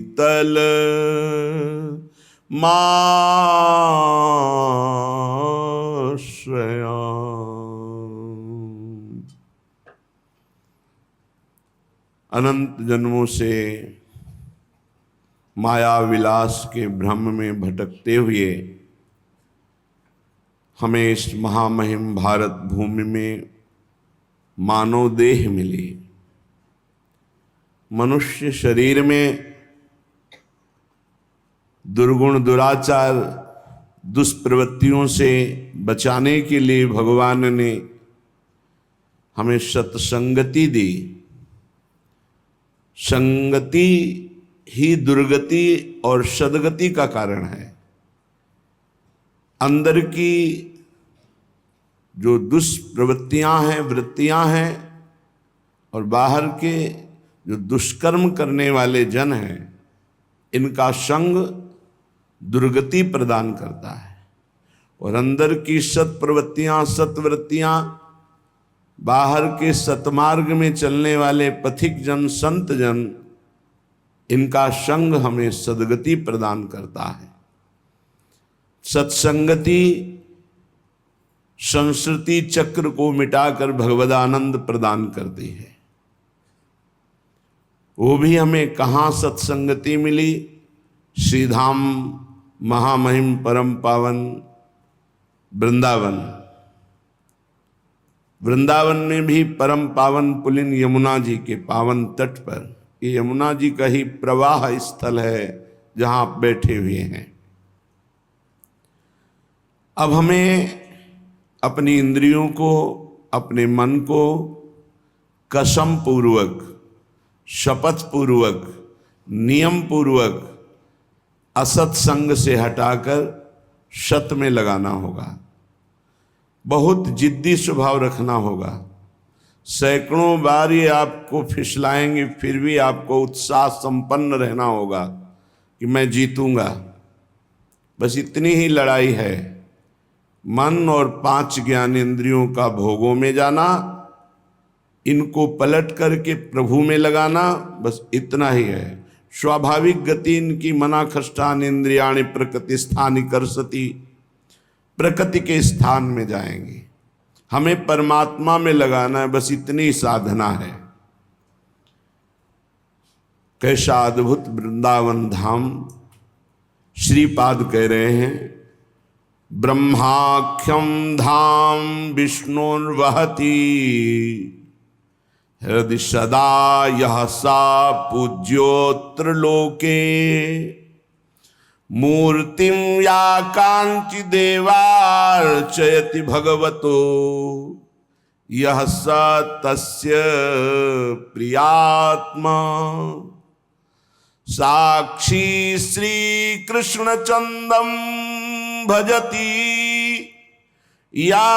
शीतल माश्रया। अनंत जन्मों से माया विलास के भ्रम में भटकते हुए हमें इस महामहिम भारत भूमि में मानव देह मिली। मनुष्य शरीर में दुर्गुण दुराचार दुष्प्रवृत्तियों से बचाने के लिए भगवान ने हमें सत्संगति दी। संगति ही दुर्गति और सद्गति का कारण है। अंदर की जो दुष्प्रवृत्तियां हैं, वृत्तियां हैं, और बाहर के जो दुष्कर्म करने वाले जन हैं, इनका संग दुर्गति प्रदान करता है। और अंदर की सत्प्रवृत्तियां, सत्वृत्तियां, बाहर के सतमार्ग में चलने वाले पथिक जन, संत जन, इनका संग हमें सद्गति प्रदान करता है। सत्संगति संस्कृति चक्र को मिटाकर भगवदानंद प्रदान करती है। वो भी हमें कहाँ सत्संगति मिली? श्रीधाम महामहिम परम पावन वृंदावन। वृंदावन में भी परम पावन पुलिन यमुना जी के पावन तट पर, ये यमुना जी का ही प्रवाह स्थल है जहाँ आप बैठे हुए हैं। अब हमें अपनी इंद्रियों को, अपने मन को कसम पूर्वक, शपथ पूर्वक, नियम पूर्वक असत संग से हटाकर सत में लगाना होगा। बहुत जिद्दी स्वभाव रखना होगा। सैकड़ों बार ये आपको फिसलाएंगे, फिर भी आपको उत्साह संपन्न रहना होगा कि मैं जीतूंगा। बस इतनी ही लड़ाई है। मन और 5 ज्ञानेंद्रियों का भोगों में जाना, इनको पलट करके प्रभु में लगाना, बस इतना ही है। स्वाभाविक गति इनकी मना खष्टान इंद्रियाणि प्रकृति स्थानि करसति, प्रकृति के स्थान में जाएंगे। हमें परमात्मा में लगाना है, बस इतनी साधना है। कैसा अद्भुत वृंदावन धाम। श्रीपाद कह रहे हैं, ब्रह्माख्यम धाम विष्णुर्वहति हृदय सदा यह सा पूज्योत्र लोके मूर्तिम या कांचि देवार्चयति भगवतो यह स तस्य प्रियात्मा साक्षी श्री कृष्ण चंदम भजति या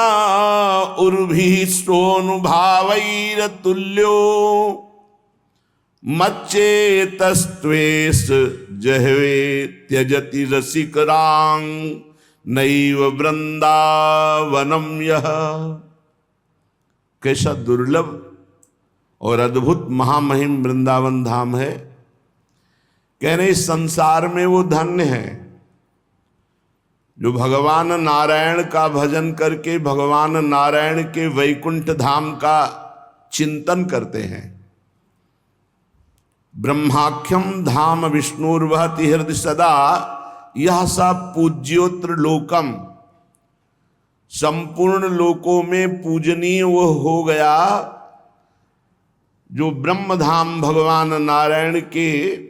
उर्भिः सोऽनुभावैरतुल्यो मच्चेतस्त्वेष जह्वे त्यजति रसिकरांग नैव वृंदावनम यह। कैसा दुर्लभ और अद्भुत महामहिम वृंदावन धाम है। कह रहे संसार में वो धन्य है जो भगवान नारायण का भजन करके भगवान नारायण के वैकुंठ धाम का चिंतन करते हैं। ब्रह्माख्यम धाम विष्णुर्वहति हृदय सदा यह सा पूज्योत्र लोकम। संपूर्ण लोकों में पूजनीय वो हो गया जो ब्रह्म धाम भगवान नारायण के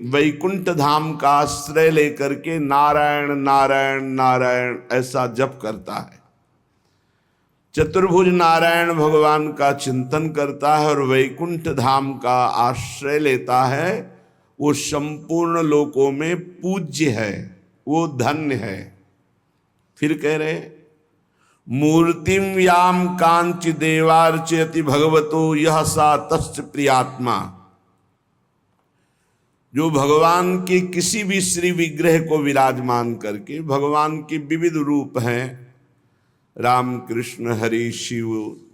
वैकुंठ धाम का आश्रय लेकर के नारायण नारायण नारायण ऐसा जप करता है। चतुर्भुज नारायण भगवान का चिंतन करता है और वैकुंठ धाम का आश्रय लेता है। वो संपूर्ण लोकों में पूज्य है, वो धन्य है। फिर कह रहे मूर्तिम याम कांचि देवार्चयति भगवतो यह सा तस्य प्रियात्मा। जो भगवान के किसी भी श्री विग्रह को विराजमान करके, भगवान के विविध रूप हैं, राम कृष्ण हरि शिव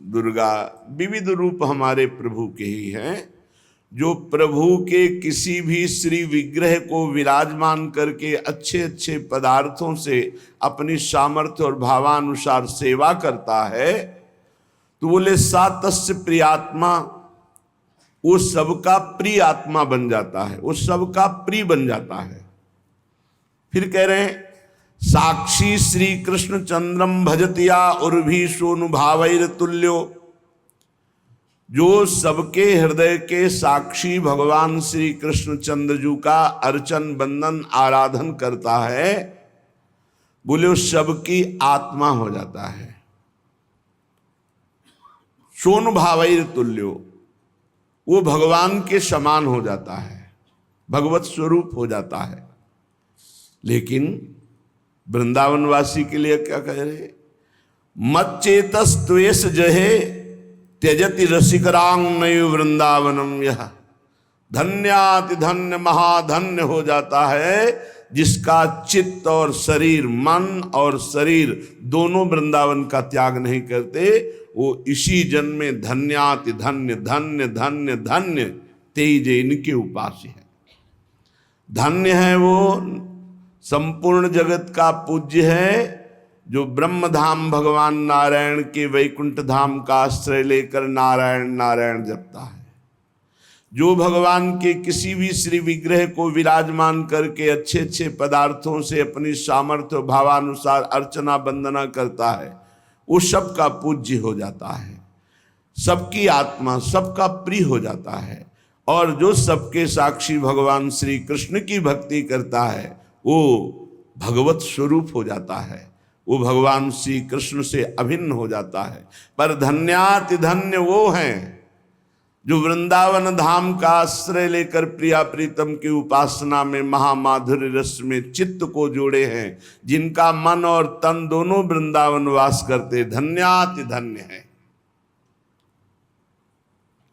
दुर्गा, विविध रूप हमारे प्रभु के ही हैं। जो प्रभु के किसी भी श्री विग्रह को विराजमान करके अच्छे अच्छे पदार्थों से अपनी सामर्थ्य और भावानुसार सेवा करता है, तो बोले सा तस्य प्रियात्मा, वो सबका प्रिय आत्मा बन जाता है, वो सबका प्रिय बन जाता है। फिर कह रहे हैं साक्षी श्री कृष्ण चंद्रम भजतिया उर्भी सोनुभावैर तुल्यो, जो सबके हृदय के साक्षी भगवान श्री कृष्ण चंद्रजू का अर्चन बंदन आराधन करता है, बोले उस सबकी आत्मा हो जाता है। सोनुभावैर तुल्यो, वो भगवान के समान हो जाता है, भगवत स्वरूप हो जाता है। लेकिन वृंदावनवासी के लिए क्या कह रहे, मत चेतस त्वेष जहे त्यजति रसिकरांग नयु वृंदावनम, यह धन्याति धन्य महाधन्य हो जाता है जिसका चित्त और शरीर, मन और शरीर दोनों वृंदावन का त्याग नहीं करते, वो इसी जन्म में धन्याति धन्य धन्य धन्य धन्य तेज इनके उपास्य है। धन्य है वो संपूर्ण जगत का पूज्य है, जो ब्रह्म धाम भगवान नारायण के वैकुंठ धाम का आश्रय लेकर नारायण नारायण जपता है, जो भगवान के किसी भी श्री विग्रह को विराजमान करके अच्छे अच्छे पदार्थों से अपनी सामर्थ्य भावानुसार अर्चना वंदना करता है, वो सबका पूज्य हो जाता है, सबकी आत्मा सबका प्रिय हो जाता है। और जो सबके साक्षी भगवान श्री कृष्ण की भक्ति करता है, वो भगवत स्वरूप हो जाता है, वो भगवान श्री कृष्ण से अभिन्न हो जाता है। पर धन्याति धन्य वो हैं जो वृंदावन धाम का आश्रय लेकर प्रिया प्रीतम की उपासना में महामाधुर्य रस में चित्त को जोड़े हैं, जिनका मन और तन दोनों वृंदावन वास करते, धन्याति धन्य है।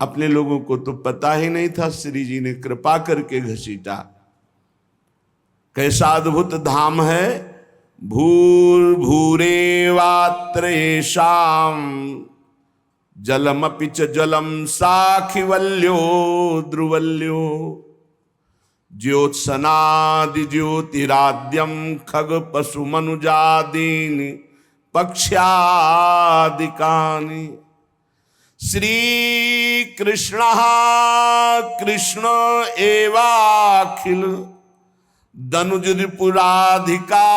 अपने लोगों को तो पता ही नहीं था, श्री जी ने कृपा करके घसीटा। कैसा अद्भुत धाम है, भूरेवात्रेषां जलमपि च जलम साखिवल्यो ध्रुवल्यो, ज्योत्सनादि ज्योतिराद्यम खग पशु मनुजादीनि पक्ष्यादिकानि। श्री कृष्ण कृष्ण एवाखिल दनुज रिपुराधिका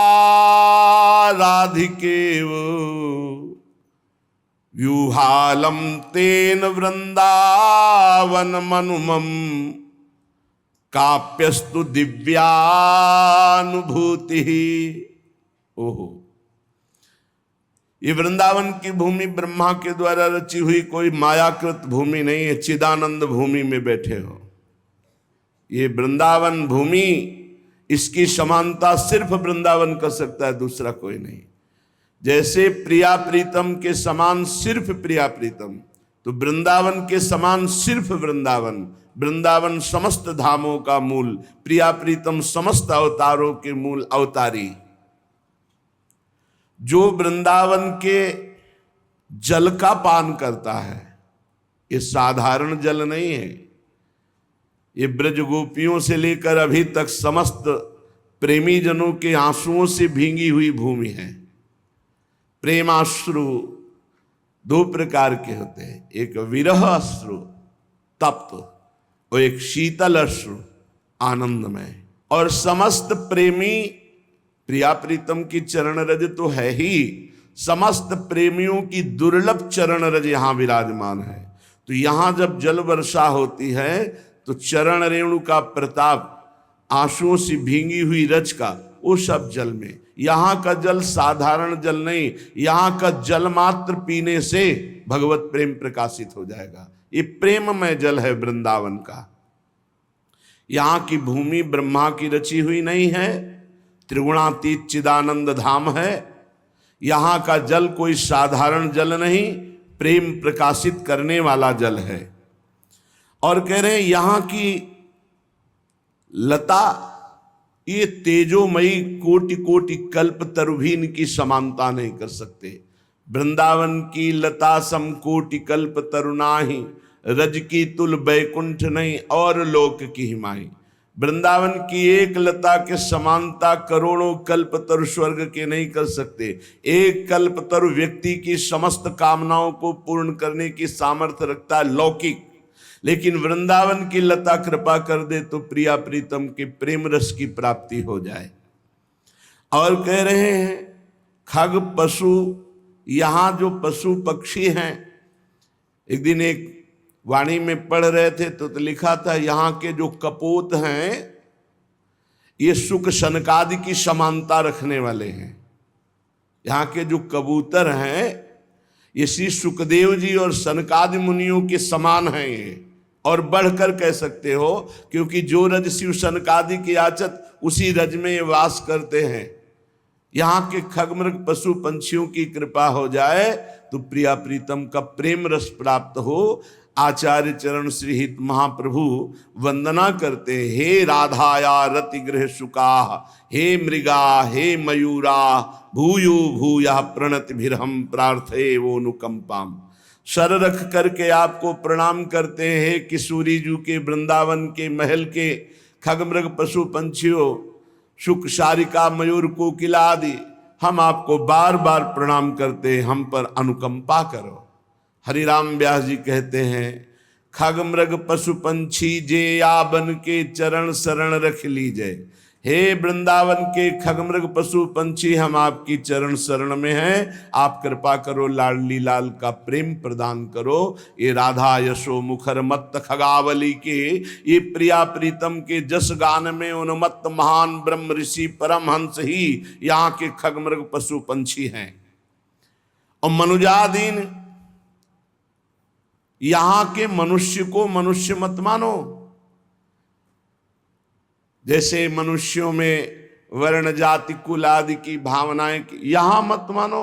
राधिकेव, व्यूहालम तेन वृंदावन मनुमम काप्यस्तु दिव्यानुभूति। ओहो, ये वृंदावन की भूमि ब्रह्मा के द्वारा रची हुई कोई मायाकृत भूमि नहीं है। चिदानंद भूमि में बैठे हो, ये वृंदावन भूमि, इसकी समानता सिर्फ वृंदावन कर सकता है, दूसरा कोई नहीं। जैसे प्रिया प्रीतम के समान सिर्फ प्रिया प्रीतम, तो वृंदावन के समान सिर्फ वृंदावन। वृंदावन समस्त धामों का मूल, प्रिया प्रीतम समस्त अवतारों के मूल अवतारी। जो वृंदावन के जल का पान करता है, ये साधारण जल नहीं है, ये ब्रज गोपियों से लेकर अभी तक समस्त प्रेमी जनों के आंसुओं से भींगी हुई भूमि है। प्रेमाश्रु दो प्रकार के होते हैं, एक विरह अश्रु तप्त और एक शीतल अश्रु आनंदमय। और समस्त प्रेमी, प्रिया प्रीतम की चरण रज तो है ही, समस्त प्रेमियों की दुर्लभ चरण रज यहां विराजमान है। तो यहां जब जल वर्षा होती है तो चरण रेणु का प्रताप, आंसुओं से भींगी हुई रज का, वो सब जल में। यहाँ का जल साधारण जल नहीं, यहाँ का जल मात्र पीने से भगवत प्रेम प्रकाशित हो जाएगा। ये प्रेममय जल है वृंदावन का। यहाँ की भूमि ब्रह्मा की रची हुई नहीं है, त्रिगुणातीत चिदानंद धाम है। यहाँ का जल कोई साधारण जल नहीं, प्रेम प्रकाशित करने वाला जल है। और कह रहे हैं यहाँ की लता, ये तेजोमयी कोटि कोटि कल्प तरु भी इनकी समानता नहीं कर सकते। वृंदावन की लता सम कोटि कल्प तरु नाही, रज की तुल बैकुंठ नहीं और लोक की हिमाई। वृंदावन की एक लता के समानता करोड़ों कल्पतरु स्वर्ग के नहीं कर सकते। एक कल्पतरु व्यक्ति की समस्त कामनाओं को पूर्ण करने की सामर्थ्य रखता है लौकिक, लेकिन वृंदावन की लता कृपा कर दे तो प्रिया प्रीतम के प्रेम रस की प्राप्ति हो जाए। और कह रहे हैं खग पशु, यहाँ जो पशु पक्षी हैं, एक दिन एक वाणी में पढ़ रहे थे तो लिखा था यहाँ के जो कपोत हैं ये सुख सनकादि की समानता रखने वाले हैं। यहाँ के जो कबूतर हैं ये श्री सुखदेव जी और सनकादि मुनियों के समान हैं ये, और बढ़कर कह सकते हो, क्योंकि जो रज शिव सनकादि की आचत उसी रज में ये वास करते हैं। यहाँ के खगमृग पशु पंछियों की कृपा हो जाए तो प्रिया प्रीतम का प्रेम रस प्राप्त हो। आचार्य चरण श्री हित महाप्रभु वंदना करते, हे राधाया रति गृह सुका, हे मृगा हे मयूरा, भूयो भूया प्रणति भिरहम प्रार्थे वो अनुकंपाम। सर रख करके आपको प्रणाम करते हैं किशोरी जू के वृंदावन के महल के खगमृग पशु पंछियों, शुक शारिका मयूर कोकिला आदि, हम आपको बार बार प्रणाम करते हैं, हम पर अनुकंपा करो। हरिराम व्यास जी कहते हैं खगमृग पशु पंछी जे याबन के चरण शरण रख लीजिए। हे वृंदावन के खगमृग पशु पंछी, हम आपकी चरण शरण में हैं, आप कृपा करो, लाडली लाल का प्रेम प्रदान करो। ये राधा यशो मुखर मत्त खगावली के ये प्रिया प्रीतम के जस गान में उन्मत्त महान ब्रह्म ऋषि परमहंस ही यहाँ के खगमृग पशु पंछी हैं। और मनुजादीन यहाँ के मनुष्य को मनुष्य मत मानो। जैसे मनुष्यों में वर्ण जाति कुल आदि की भावनाएं यहां मत मानो।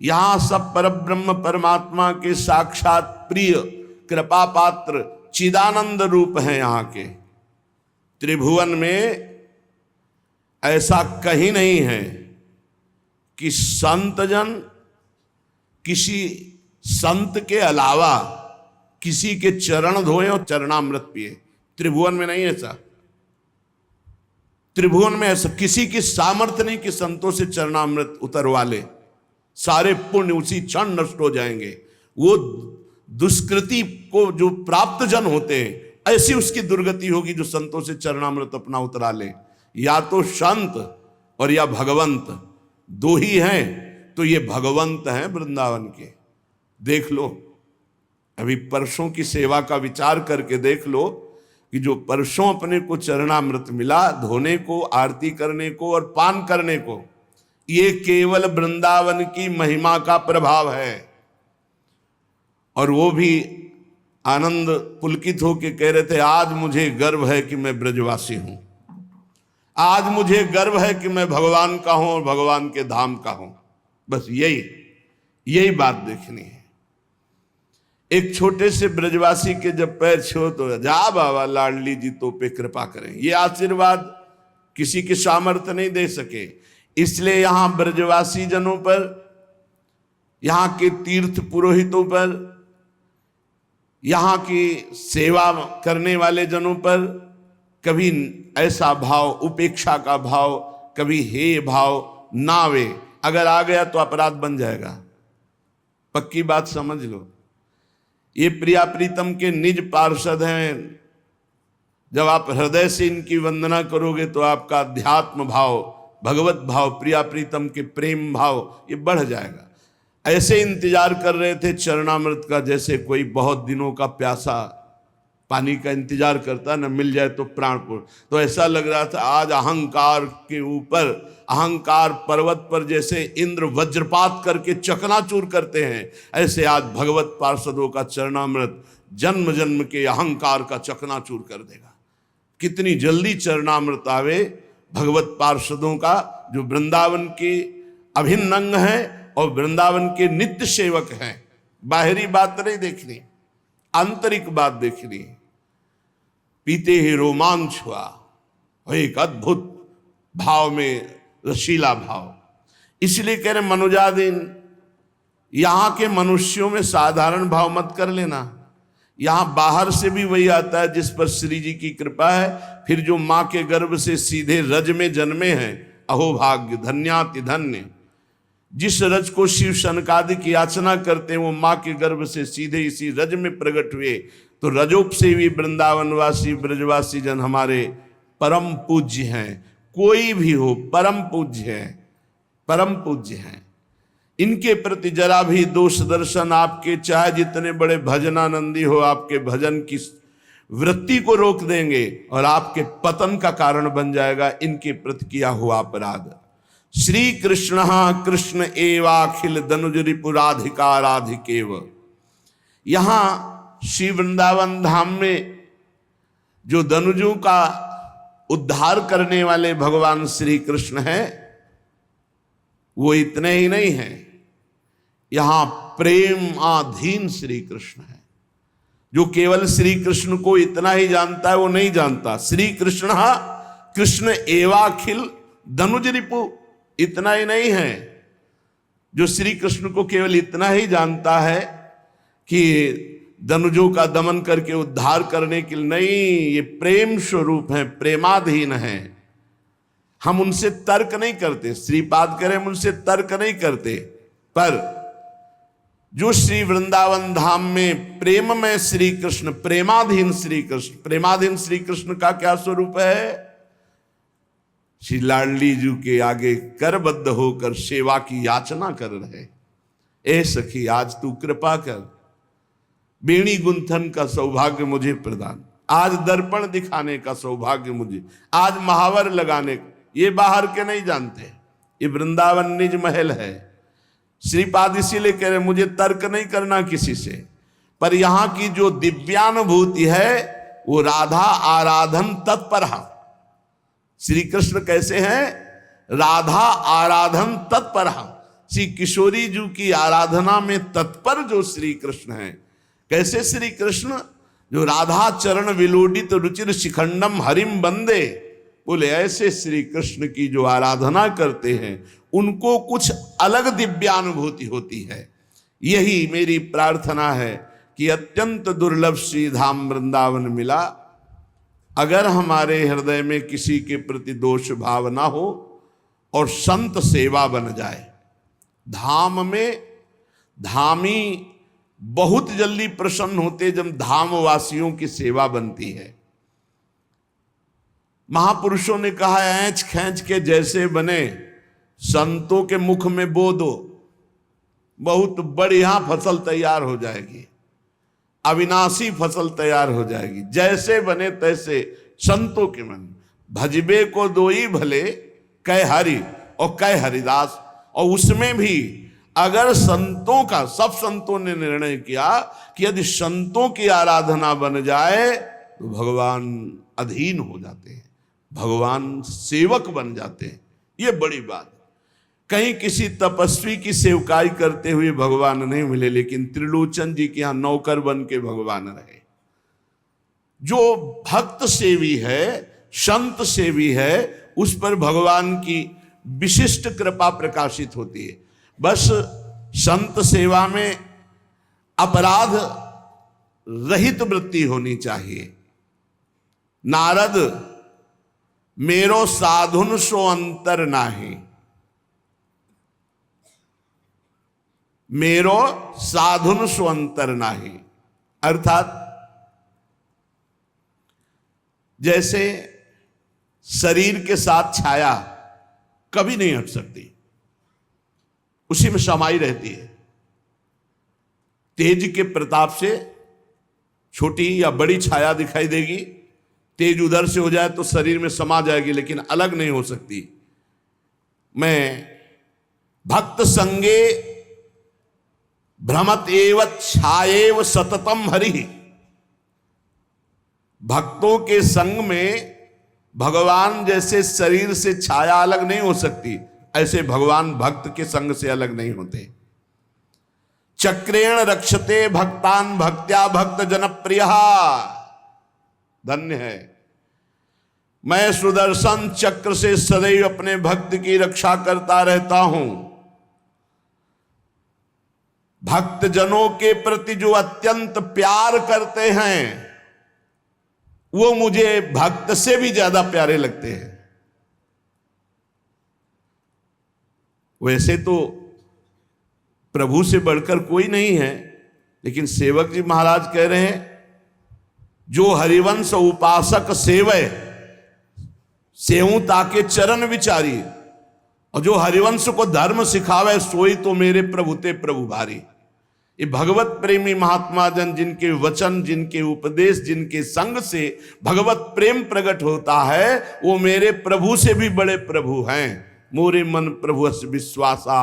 यहां सब परब्रह्म परमात्मा के साक्षात प्रिय कृपा पात्र चिदानंद रूप हैं। यहाँ के त्रिभुवन में ऐसा कहीं नहीं है कि संतजन किसी संत के अलावा किसी के चरण धोए और चरणामृत पिए। त्रिभुवन में नहीं ऐसा। त्रिभुवन में ऐसा किसी की सामर्थ्य नहीं कि संतों से चरणामृत उतरवा ले, सारे पुण्य उसी क्षण नष्ट हो जाएंगे। वो दुष्कृति को जो प्राप्त जन होते हैं ऐसी उसकी दुर्गति होगी जो संतों से चरणामृत अपना उतरा ले। या तो संत और या भगवंत, दो ही हैं, तो ये भगवंत हैं वृंदावन के। देख लो, अभी परसों की सेवा का विचार करके देख लो कि जो परसों अपने को चरणामृत मिला, धोने को, आरती करने को और पान करने को, ये केवल वृंदावन की महिमा का प्रभाव है। और वो भी आनंद पुलकित होकर कह रहे थे, आज मुझे गर्व है कि मैं ब्रजवासी हूं, आज मुझे गर्व है कि मैं भगवान का हूं और भगवान के धाम का हूं। बस यही बात देखनी है। एक छोटे से ब्रजवासी के जब पैर छो तो जा बाबा लाडली जी तो पे कृपा करें। ये आशीर्वाद किसी के सामर्थ्य नहीं दे सके। इसलिए यहाँ ब्रजवासी जनों पर, यहाँ के तीर्थ पुरोहितों पर, यहाँ की सेवा करने वाले जनों पर कभी ऐसा भाव, उपेक्षा का भाव, कभी हे भाव ना आवे। अगर आ गया तो अपराध बन जाएगा, पक्की बात समझ लो। ये प्रिया प्रीतम के निज पार्षद हैं। जब आप हृदय से इनकी वंदना करोगे तो आपका अध्यात्म भाव, भगवत भाव, प्रिया प्रीतम के प्रेम भाव ये बढ़ जाएगा। ऐसे इंतजार कर रहे थे चरणामृत का, जैसे कोई बहुत दिनों का प्यासा पानी का इंतजार करता, न मिल जाए तो प्राणपुर। तो ऐसा लग रहा था आज अहंकार के ऊपर, अहंकार पर्वत पर जैसे इंद्र वज्रपात करके चकनाचूर करते हैं, ऐसे आज भगवत पार्षदों का चरणामृत जन्म जन्म के अहंकार का चकनाचूर कर देगा। कितनी जल्दी चरणामृत आवे भगवत पार्षदों का, जो वृंदावन के अभिन्न अंग हैं और वृंदावन के नित्य सेवक हैं। बाहरी बात नहीं देखनी, आंतरिक बात देखनी। पीते ही रोमांच हुआ, एक अद्भुत भाव में रसीला भाव। इसलिए कह रहे मनुजादीन, यहाँ के मनुष्यों में साधारण भाव मत कर लेना। यहां बाहर से भी वही आता है जिस पर श्री जी की कृपा है। फिर जो मां के गर्भ से सीधे रज में जन्मे हैं, अहोभाग्य धन्याति धन्य। जिस रज को शिव शनकादि की याचना करते हैं वो मां के गर्भ से सीधे इसी रज में प्रकट हुए। तो रजोपसेवी वृंदावनवासी ब्रजवासी जन हमारे परम पूज्य हैं। कोई भी हो परम पूज्य है, परम पूज्य हैं। इनके प्रति जरा भी दोष दर्शन आपके, चाहे जितने बड़े भजनानंदी हो, आपके भजन की वृत्ति को रोक देंगे और आपके पतन का कारण बन जाएगा इनके प्रति किया हुआ अपराध। श्री कृष्ण कृष्ण एवाखिल दनुज रिपुराधिका राधिकेव। यहां श्री वृंदावन धाम में जो दनुजों का उद्धार करने वाले भगवान श्री कृष्ण हैं, वो इतने ही नहीं हैं, यहां प्रेम आधीन श्री कृष्ण है। जो केवल श्री कृष्ण को इतना ही जानता है वो नहीं जानता। श्री कृष्ण कृष्ण एवाखिल दनुज रिपु, इतना ही नहीं है जो श्री कृष्ण को केवल इतना ही जानता है कि दनुजों का दमन करके उद्धार करने के लिए, नहीं, ये प्रेम स्वरूप है, प्रेमाधीन है। हम उनसे तर्क नहीं करते, श्रीपाद करें हम उनसे तर्क नहीं करते, पर जो श्री वृंदावन धाम में प्रेम में श्री कृष्ण, प्रेमाधीन श्री कृष्ण, प्रेमाधीन श्री कृष्ण का क्या स्वरूप है? श्री लाडली जी के आगे करबद्ध होकर सेवा की याचना कर रहे। ए सखी आज तू कृपा कर, बेणी गुंथन का सौभाग्य मुझे प्रदान, आज दर्पण दिखाने का सौभाग्य मुझे, आज महावर लगाने का। ये बाहर के नहीं जानते, ये वृंदावन निज महल है। श्रीपाद इसीलिए कह रहे मुझे तर्क नहीं करना किसी से, पर यहां की जो दिव्यानुभूति है वो राधा आराधन तत्पर। श्री कृष्ण कैसे हैं? राधा आराधन तत्पर। श्री किशोरी जी की आराधना में तत्पर जो श्री कृष्ण हैं। कैसे श्री कृष्ण? जो राधा चरण विलोडित रुचिर शिखंडम हरिम बंदे, बोले ऐसे श्री कृष्ण की जो आराधना करते हैं उनको कुछ अलग दिव्यानुभूति होती है। यही मेरी प्रार्थना है कि अत्यंत दुर्लभ श्री धाम वृंदावन मिला। अगर हमारे हृदय में किसी के प्रति दोष भाव ना हो और संत सेवा बन जाए, धाम में धामी बहुत जल्दी प्रसन्न होते जब धामवासियों की सेवा बनती है। महापुरुषों ने कहा ऐंच खैंच के जैसे बने संतों के मुख में बो दो, बहुत बढ़िया फसल तैयार हो जाएगी, अविनाशी फसल तैयार हो जाएगी। जैसे बने तैसे संतों के मन, भजबे को दोई भले कै हरि और कै हरिदास। और उसमें भी अगर संतों का, सब संतों ने निर्णय किया कि यदि संतों की आराधना बन जाए तो भगवान अधीन हो जाते हैं, भगवान सेवक बन जाते हैं। ये बड़ी बात। कहीं किसी तपस्वी की सेवकाई करते हुए भगवान नहीं मिले, लेकिन त्रिलोचन जी के यहां नौकर बन के भगवान रहे। जो भक्त सेवी है, संत सेवी है, उस पर भगवान की विशिष्ट कृपा प्रकाशित होती है। बस संत सेवा में अपराध रहित वृत्ति होनी चाहिए। नारद मेरो साधुन सो अंतर नाही, मेरो साधुन सो अंतर नाही, अर्थात जैसे शरीर के साथ छाया कभी नहीं हट सकती, उसी में समाई रहती है। तेज के प्रताप से छोटी या बड़ी छाया दिखाई देगी, तेज उधर से हो जाए तो शरीर में समा जाएगी, लेकिन अलग नहीं हो सकती। मैं भक्त संगे भ्रमत एव छाएव सततम हरि, भक्तों के संग में भगवान जैसे शरीर से छाया अलग नहीं हो सकती, ऐसे भगवान भक्त के संग से अलग नहीं होते। चक्रेण रक्षते भक्तान भक्त्या भक्त जनप्रिय, धन्य है। मैं सुदर्शन चक्र से सदैव अपने भक्त की रक्षा करता रहता हूं। भक्त जनों के प्रति जो अत्यंत प्यार करते हैं वो मुझे भक्त से भी ज्यादा प्यारे लगते हैं। वैसे तो प्रभु से बढ़कर कोई नहीं है, लेकिन सेवक जी महाराज कह रहे हैं जो हरिवंश उपासक सेवय सेऊ ताके चरण विचारी, और जो हरिवंश को धर्म सिखावे सोई तो मेरे प्रभु ते प्रभु भारी। ये भगवत प्रेमी महात्मा जन जिनके वचन, जिनके उपदेश, जिनके संग से भगवत प्रेम प्रकट होता है वो मेरे प्रभु से भी बड़े प्रभु हैं। मोरे मन प्रभु अस विश्वासा,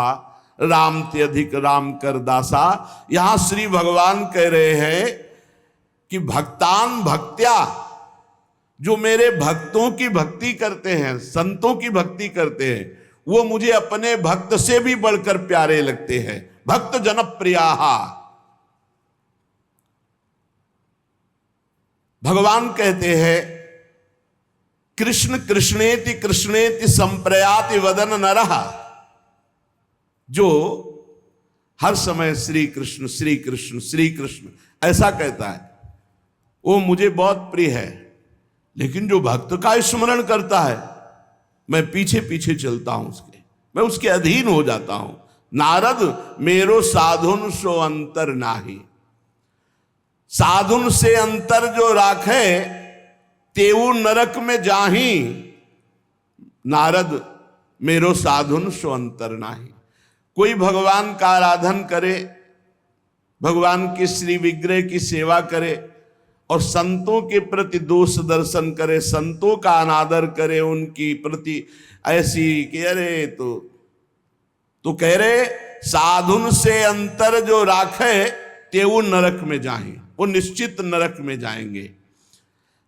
राम ते अधिक राम कर दासा। यहां श्री भगवान कह रहे हैं कि भक्तान भक्त्या, जो मेरे भक्तों की भक्ति करते हैं, संतों की भक्ति करते हैं, वो मुझे अपने भक्त से भी बढ़कर प्यारे लगते हैं। भक्त जनप्रियाहा। भगवान कहते हैं कृष्ण कृष्णेति कृष्णेति संप्रयाति वदन नरहा, जो हर समय श्री कृष्ण श्री कृष्ण श्री कृष्ण ऐसा कहता है वो मुझे बहुत प्रिय है। लेकिन जो भक्त का स्मरण करता है मैं पीछे पीछे चलता हूं उसके, मैं उसके अधीन हो जाता हूं। नारद मेरो साधुन सो अंतर नाही, साधुन से अंतर जो राखे तेऊ नरक में जाही। नारद मेरो साधुन सो अंतर नाही। कोई भगवान का आराधन करे, भगवान के श्री विग्रह की सेवा करे और संतों के प्रति दोष दर्शन करे, संतों का अनादर करे, उनकी प्रति ऐसी कि अरे तो कह रहे साधुन से अंतर जो राखे तेऊ नरक में जाए, वो निश्चित नरक में जाएंगे।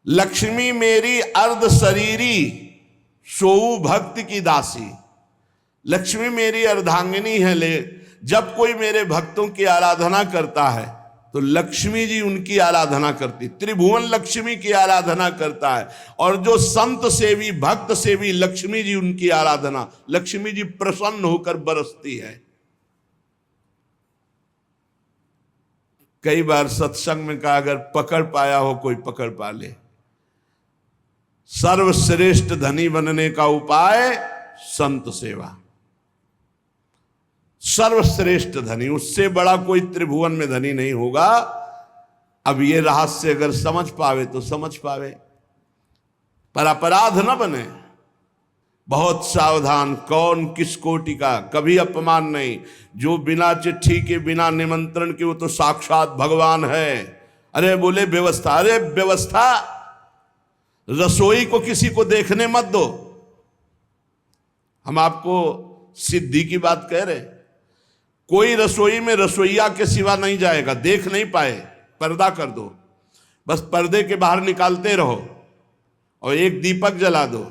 लक्ष्मी मेरी अर्ध शरीरी सोऊ भक्त की दासी। लक्ष्मी मेरी अर्धांगिनी है, ले जब कोई मेरे भक्तों की आराधना करता है तो लक्ष्मी जी उनकी आराधना करती, त्रिभुवन लक्ष्मी की आराधना करता है। और जो संत सेवी भक्त सेवी लक्ष्मी जी उनकी आराधना, लक्ष्मी जी प्रसन्न होकर बरसती है। कई बार सत्संग में कहा अगर पकड़ पाया हो कोई पकड़ पा ले। सर्वश्रेष्ठ धनी बनने का उपाय संत सेवा। सर्वश्रेष्ठ धनी, उससे बड़ा कोई त्रिभुवन में धनी नहीं होगा। अब ये रहस्य अगर समझ पावे तो समझ पावे, पर अपराध न बने। बहुत सावधान, कौन किस कोटि का, कभी अपमान नहीं। जो बिना चिट्ठी के बिना निमंत्रण के वो तो साक्षात भगवान है। अरे बोले व्यवस्था, अरे व्यवस्था, रसोई को किसी को देखने मत दो। हम आपको सिद्धि की बात कह रहे, कोई रसोई में रसोईया के सिवा नहीं जाएगा, देख नहीं पाए, पर्दा कर दो। बस पर्दे के बाहर निकालते रहो और एक दीपक जला दो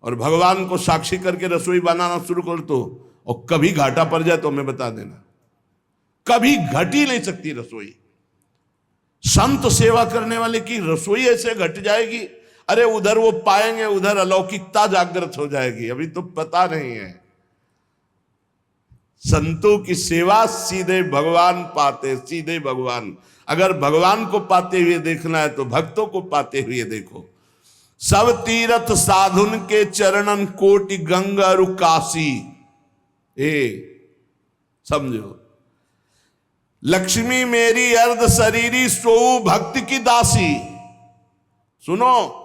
और भगवान को साक्षी करके रसोई बनाना शुरू कर दो। और कभी घाटा पड़ जाए तो हमें बता देना, कभी घट ही नहीं सकती रसोई। संत सेवा करने वाले की रसोई ऐसे घट जाएगी, अरे उधर वो पाएंगे, उधर अलौकिकता जागृत हो जाएगी। अभी तो पता नहीं है। संतों की सेवा सीधे भगवान पाते, सीधे भगवान। अगर भगवान को पाते हुए देखना है तो भक्तों को पाते हुए देखो। सब तीर्थ साधुन के चरणन कोटि गंगा रुकासी। समझो, लक्ष्मी मेरी अर्ध शरीरी सोऊ भक्त की दासी। सुनो,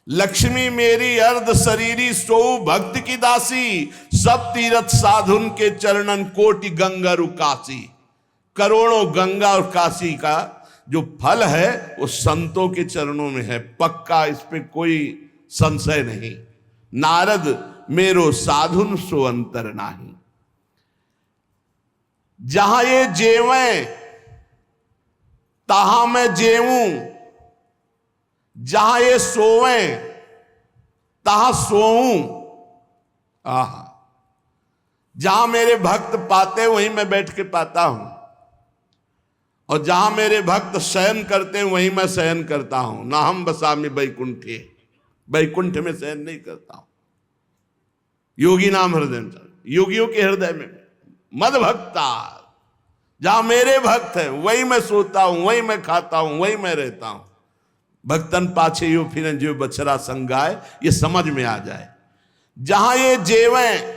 लक्ष्मी मेरी अर्ध शरीरी सोऊ भक्त की दासी। सब तीर्थ साधुन के चरणन कोटि गंगा रुकासी। करोड़ों गंगा और काशी का जो फल है वो संतों के चरणों में है, पक्का, इस पे कोई संशय नहीं। नारद मेरो साधुन सो अंतर नाही। जहां ये जेवें तहां मैं जेऊं, जहां ये सोवें तहां सोऊं। आहा, जहां मेरे भक्त पाते वहीं मैं बैठ के पाता हूं, और जहां मेरे भक्त शयन करते हैं वहीं मैं शयन करता हूं। ना हम बसामी बैकुंठे, बैकुंठ में शयन नहीं करता हूं। योगी नाम हृदय में, योगियों के हृदय में मद भक्ता। जहां मेरे भक्त हैं वही मैं सोता हूं, वही मैं खाता हूं, वही मैं रहता हूं। भक्तन पाछे यू फिर जो बछड़ा संगाए, ये समझ में आ जाए। जहां ये जेवें,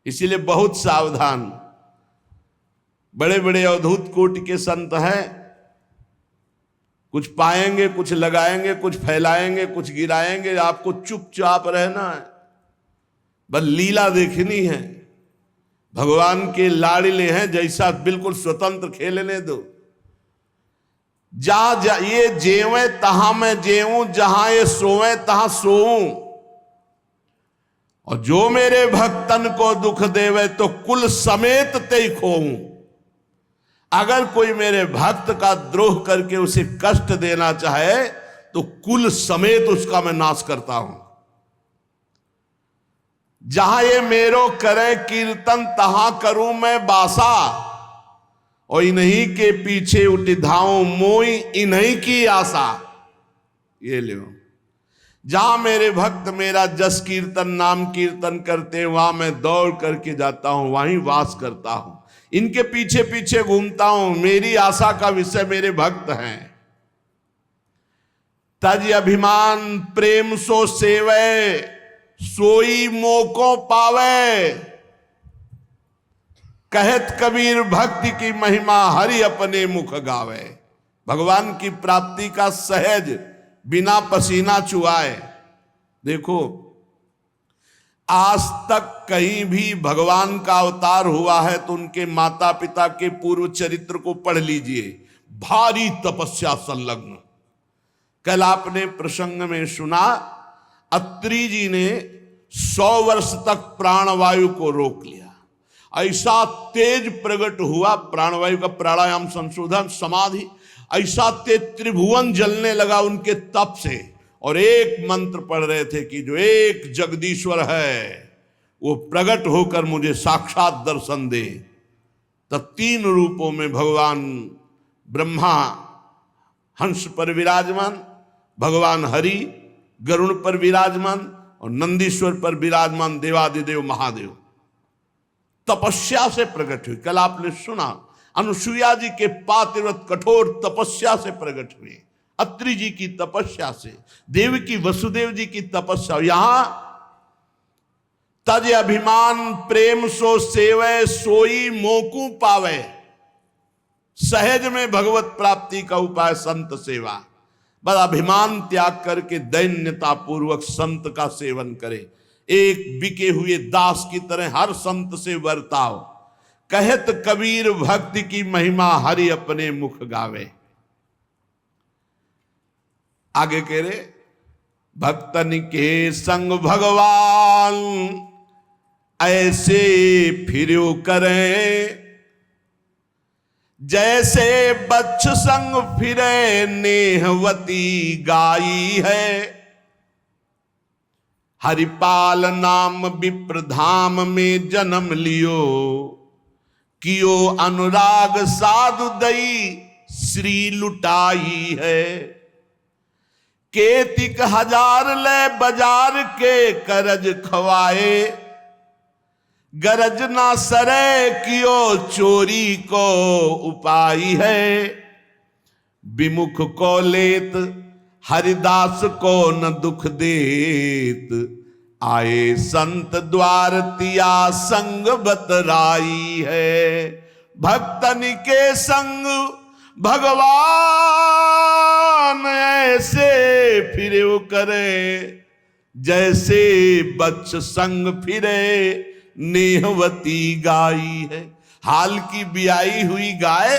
इसीलिए बहुत सावधान। बड़े बड़े अवधूत कोटि के संत हैं, कुछ पाएंगे, कुछ लगाएंगे, कुछ फैलाएंगे, कुछ गिराएंगे। आपको चुपचाप रहना है, बस लीला देखनी है। भगवान के लाड़िले हैं, जैसा बिल्कुल स्वतंत्र खेलने दो। जहां ये जेवे तहां मैं जेऊं, जहां ये सोवे तहां सोऊं। और जो मेरे भक्तन को दुख देवे तो कुल समेत ते खोऊं। अगर कोई मेरे भक्त का द्रोह करके उसे कष्ट देना चाहे तो कुल समेत उसका मैं नाश करता हूं। जहां ये मेरो करे कीर्तन तहां करूं मैं बासा। और इन्हीं के पीछे उठ धाऊं मोई इन्हीं की आशा। ये लो, जहां मेरे भक्त मेरा जस कीर्तन नाम कीर्तन करते, वहां मैं दौड़ करके जाता हूं, वहीं वास करता हूं। इनके पीछे पीछे घूमता हूं। मेरी आशा का विषय मेरे भक्त हैं। तज अभिमान प्रेम सो सेवे, सोई मोको पावे। कहत कबीर भक्ति की महिमा हरि अपने मुख गावे। भगवान की प्राप्ति का सहज बिना पसीना चुआए। देखो, आज तक कहीं भी भगवान का अवतार हुआ है तो उनके माता पिता के पूर्व चरित्र को पढ़ लीजिए। भारी तपस्या संलग्न। कल आपने प्रसंग में सुना, अत्रि जी ने 100 वर्ष तक प्राणवायु को रोक लिया। ऐसा तेज प्रकट हुआ प्राणवायु का, प्राणायाम संशोधन समाधि, ऐसा तेज त्रिभुवन जलने लगा उनके तप से। और एक मंत्र पढ़ रहे थे कि जो एक जगदीश्वर है वो प्रकट होकर मुझे साक्षात दर्शन दे। तब 3 रूपों में भगवान ब्रह्मा हंस पर विराजमान, भगवान हरि गरुड़ पर विराजमान और नंदीश्वर पर विराजमान देवादिदेव महादेव तपस्या से प्रकट हुई। कल आपने सुना, अनुसुईया जी के पातिव्रत कठोर तपस्या से प्रकट हुए। अत्रि जी की तपस्या से, देवकी वसुदेव जी की तपस्या। यहां तज अभिमान प्रेम सो सेवे, सोई मोकू पावे। सहज में भगवत प्राप्ति का उपाय संत सेवा। बस अभिमान त्याग करके दैन्यता पूर्वक संत का सेवन करे। एक बिके हुए दास की तरह हर संत से बर्ताव। कहत कबीर भक्ति की महिमा हरि अपने मुख गावे। आगे कह रहे, भक्तन के संग भगवान ऐसे फिरो करें, जैसे बच्छ संग फिरे नेहवती गाई है। हरिपाल नाम विप्रधाम में जन्म लियो, कियो अनुराग साधु दई श्री लुटाई है। केतिक 1000 ले बाजार के करज खवाए, गरज ना सरे कियो चोरी को उपाई है। विमुख को लेत हरिदास को न दुख देत, आए संत द्वार तिया संग बतराई है। भक्तन के संग भगवान ऐसे फिरे करे, जैसे बच्च संग फिरे नेहवती गाई है। हाल की ब्याई हुई गाय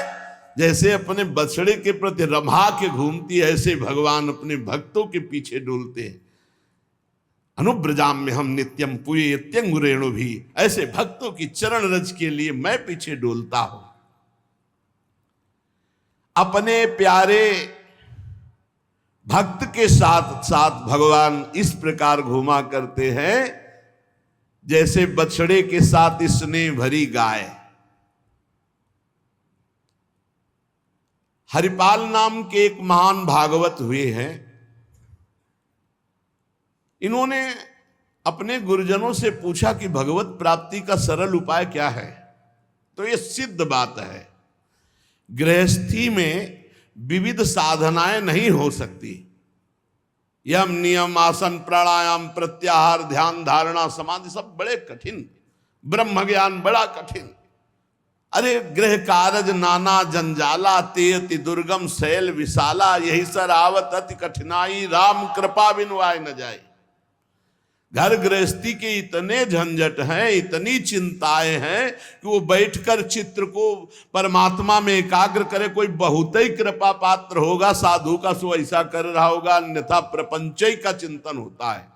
जैसे अपने बछड़े के प्रति रम्हा के घूमती है, ऐसे भगवान अपने भक्तों के पीछे डोलते हैं। अनुब्रजाम में हम नित्यम पुयेत्यंगुरेणु भी, ऐसे भक्तों की चरण रज के लिए मैं पीछे डोलता हूं। अपने प्यारे भक्त के साथ साथ भगवान इस प्रकार घूमा करते हैं जैसे बछड़े के साथ स्नेह भरी गाय। हरिपाल नाम के एक महान भागवत हुए हैं। इन्होंने अपने गुरुजनों से पूछा कि भगवत प्राप्ति का सरल उपाय क्या है। तो ये सिद्ध बात है। गृहस्थी में विविध साधनाएं नहीं हो सकती। यम नियम आसन प्राणायाम प्रत्याहार ध्यान धारणा समाधि सब बड़े कठिन, ब्रह्म ज्ञान बड़ा कठिन। अरे गृह कारज नाना जंजाला तेयति दुर्गम शैल विशाला यही सर आवत अति कठिनाई राम कृपा बिनु आए न जाए। घर गृहस्थी के इतने झंझट हैं, इतनी चिंताएं हैं कि वो बैठकर चित्र को परमात्मा में एकाग्र करे। कोई बहुत ही कृपा पात्र होगा साधु का, सो ऐसा कर रहा होगा, अन्यथा प्रपंचई का चिंतन होता है।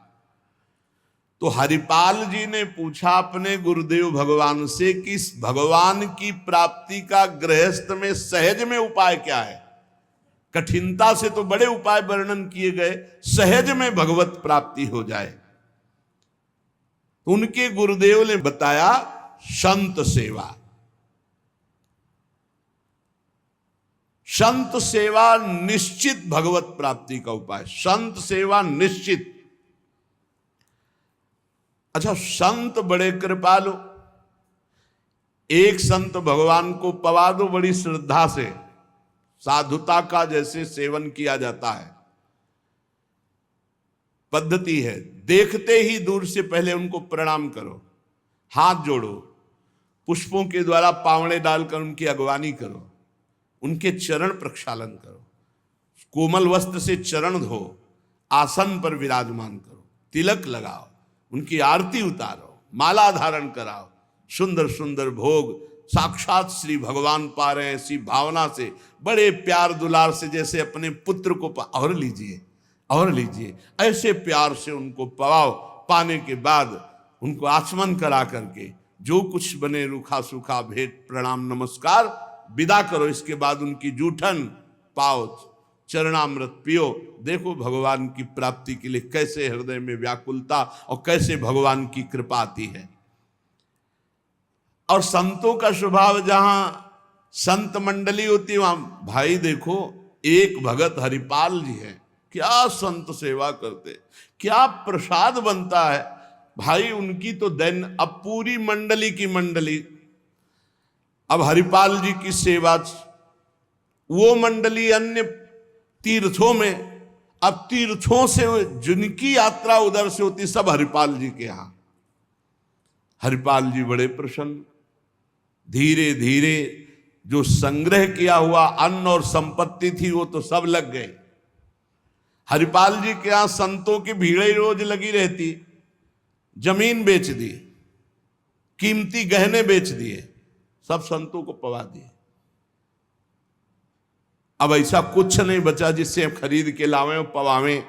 तो हरिपाल जी ने पूछा अपने गुरुदेव भगवान से कि भगवान की प्राप्ति का गृहस्थ में सहज में उपाय क्या है। कठिनता से तो बड़े उपाय वर्णन किए गए, सहज में भगवत प्राप्ति हो जाए। उनके गुरुदेव ने बताया संत सेवा। संत सेवा निश्चित भगवत प्राप्ति का उपाय, संत सेवा निश्चित। अच्छा, संत बड़े कृपालु, एक संत भगवान को पवा दो बड़ी श्रद्धा से, साधुता का जैसे सेवन किया जाता है, पद्धति है। देखते ही दूर से पहले उनको प्रणाम करो, हाथ जोड़ो, पुष्पों के द्वारा पावड़े डालकर उनकी अगवानी करो, उनके चरण प्रक्षालन करो, कोमल वस्त्र से चरण धो, आसन पर विराजमान करो, तिलक लगाओ, उनकी आरती उतारो, माला धारण कराओ, सुंदर सुंदर भोग साक्षात श्री भगवान पा रहे हैं ऐसी भावना से, बड़े प्यार दुलार से, जैसे अपने पुत्र को और लीजिए और लीजिए, ऐसे प्यार से उनको पवाओ। पाने के बाद उनको आचमन करा करके जो कुछ बने रूखा सूखा भेंट प्रणाम नमस्कार विदा करो। इसके बाद उनकी जूठन पाओ, चरणामृत पियो। देखो भगवान की प्राप्ति के लिए कैसे हृदय में व्याकुलता और कैसे भगवान की कृपा आती है। और संतों का स्वभाव, जहां संत मंडली होती है वहां, भाई देखो एक भगत हरिपाल जी हैं, क्या संत सेवा करते, क्या प्रसाद बनता है भाई उनकी तो दैन। अब पूरी मंडली की मंडली, अब हरिपाल जी की सेवा, वो मंडली अन्य तीर्थों में, अब तीर्थों से जिनकी यात्रा उधर से होती सब हरिपाल जी के यहां। हरिपाल जी बड़े प्रसन्न, धीरे धीरे जो संग्रह किया हुआ अन्न और संपत्ति थी वो तो सब लग गए। हरिपाल जी के यहां संतों की भीड़ ही रोज लगी रहती, जमीन बेच दी, कीमती गहने बेच दिए, सब संतों को पवा दिए। अब ऐसा कुछ नहीं बचा जिससे हम खरीद के लावें और पवावें।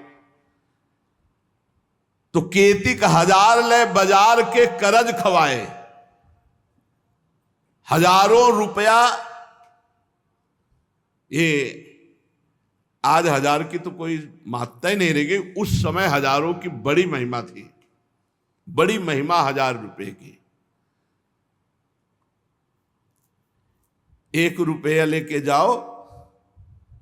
तो केतिक 1000 ले बाजार के करज खवाए, हजारों रुपया। ये आज 1000 की तो कोई महत्ता ही नहीं रह गई, उस समय हजारों की बड़ी महिमा थी, बड़ी महिमा 1000 रुपए की। 1 रुपया लेके जाओ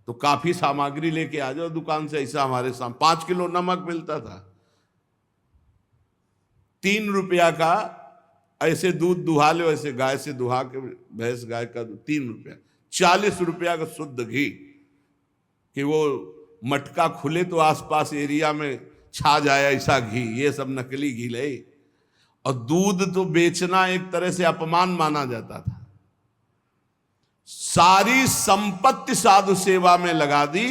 तो काफी सामग्री लेके आ जाओ दुकान से। ऐसा हमारे सामने 5 किलो नमक मिलता था, 3 रुपया का ऐसे दूध दुहा लो, ऐसे गाय से दुहा के, भैंस गाय का 3 रुपया, 40 रुपया का शुद्ध घी, कि वो मटका खुले तो आसपास एरिया में छा जाए ऐसा घी। ये सब नकली घी ले। और दूध तो बेचना एक तरह से अपमान माना जाता था। सारी संपत्ति साधु सेवा में लगा दी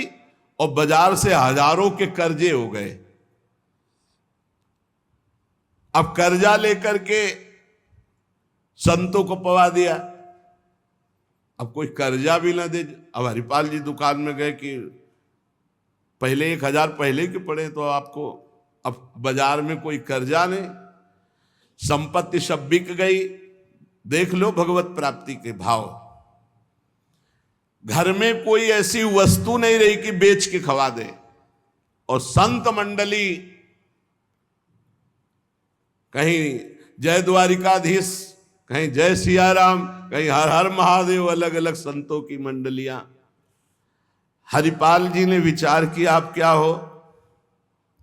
और बाजार से हजारों के कर्जे हो गए। अब कर्जा लेकर के संतों को पवा दिया, अब कोई कर्जा भी ना दे। अब हरिपाल जी दुकान में गए कि पहले 1000 पहले के पड़े तो आपको, अब बाजार में कोई कर्जा नहीं, संपत्ति सब बिक गई। देख लो भगवत प्राप्ति के भाव। घर में कोई ऐसी वस्तु नहीं रही कि बेच के खवा दे। और संत मंडली, कहीं जय द्वारिकाधीश, कहीं जय सियाराम, कहीं हर हर महादेव, अलग अलग संतों की मंडलियां। हरिपाल जी ने विचार किया आप क्या हो,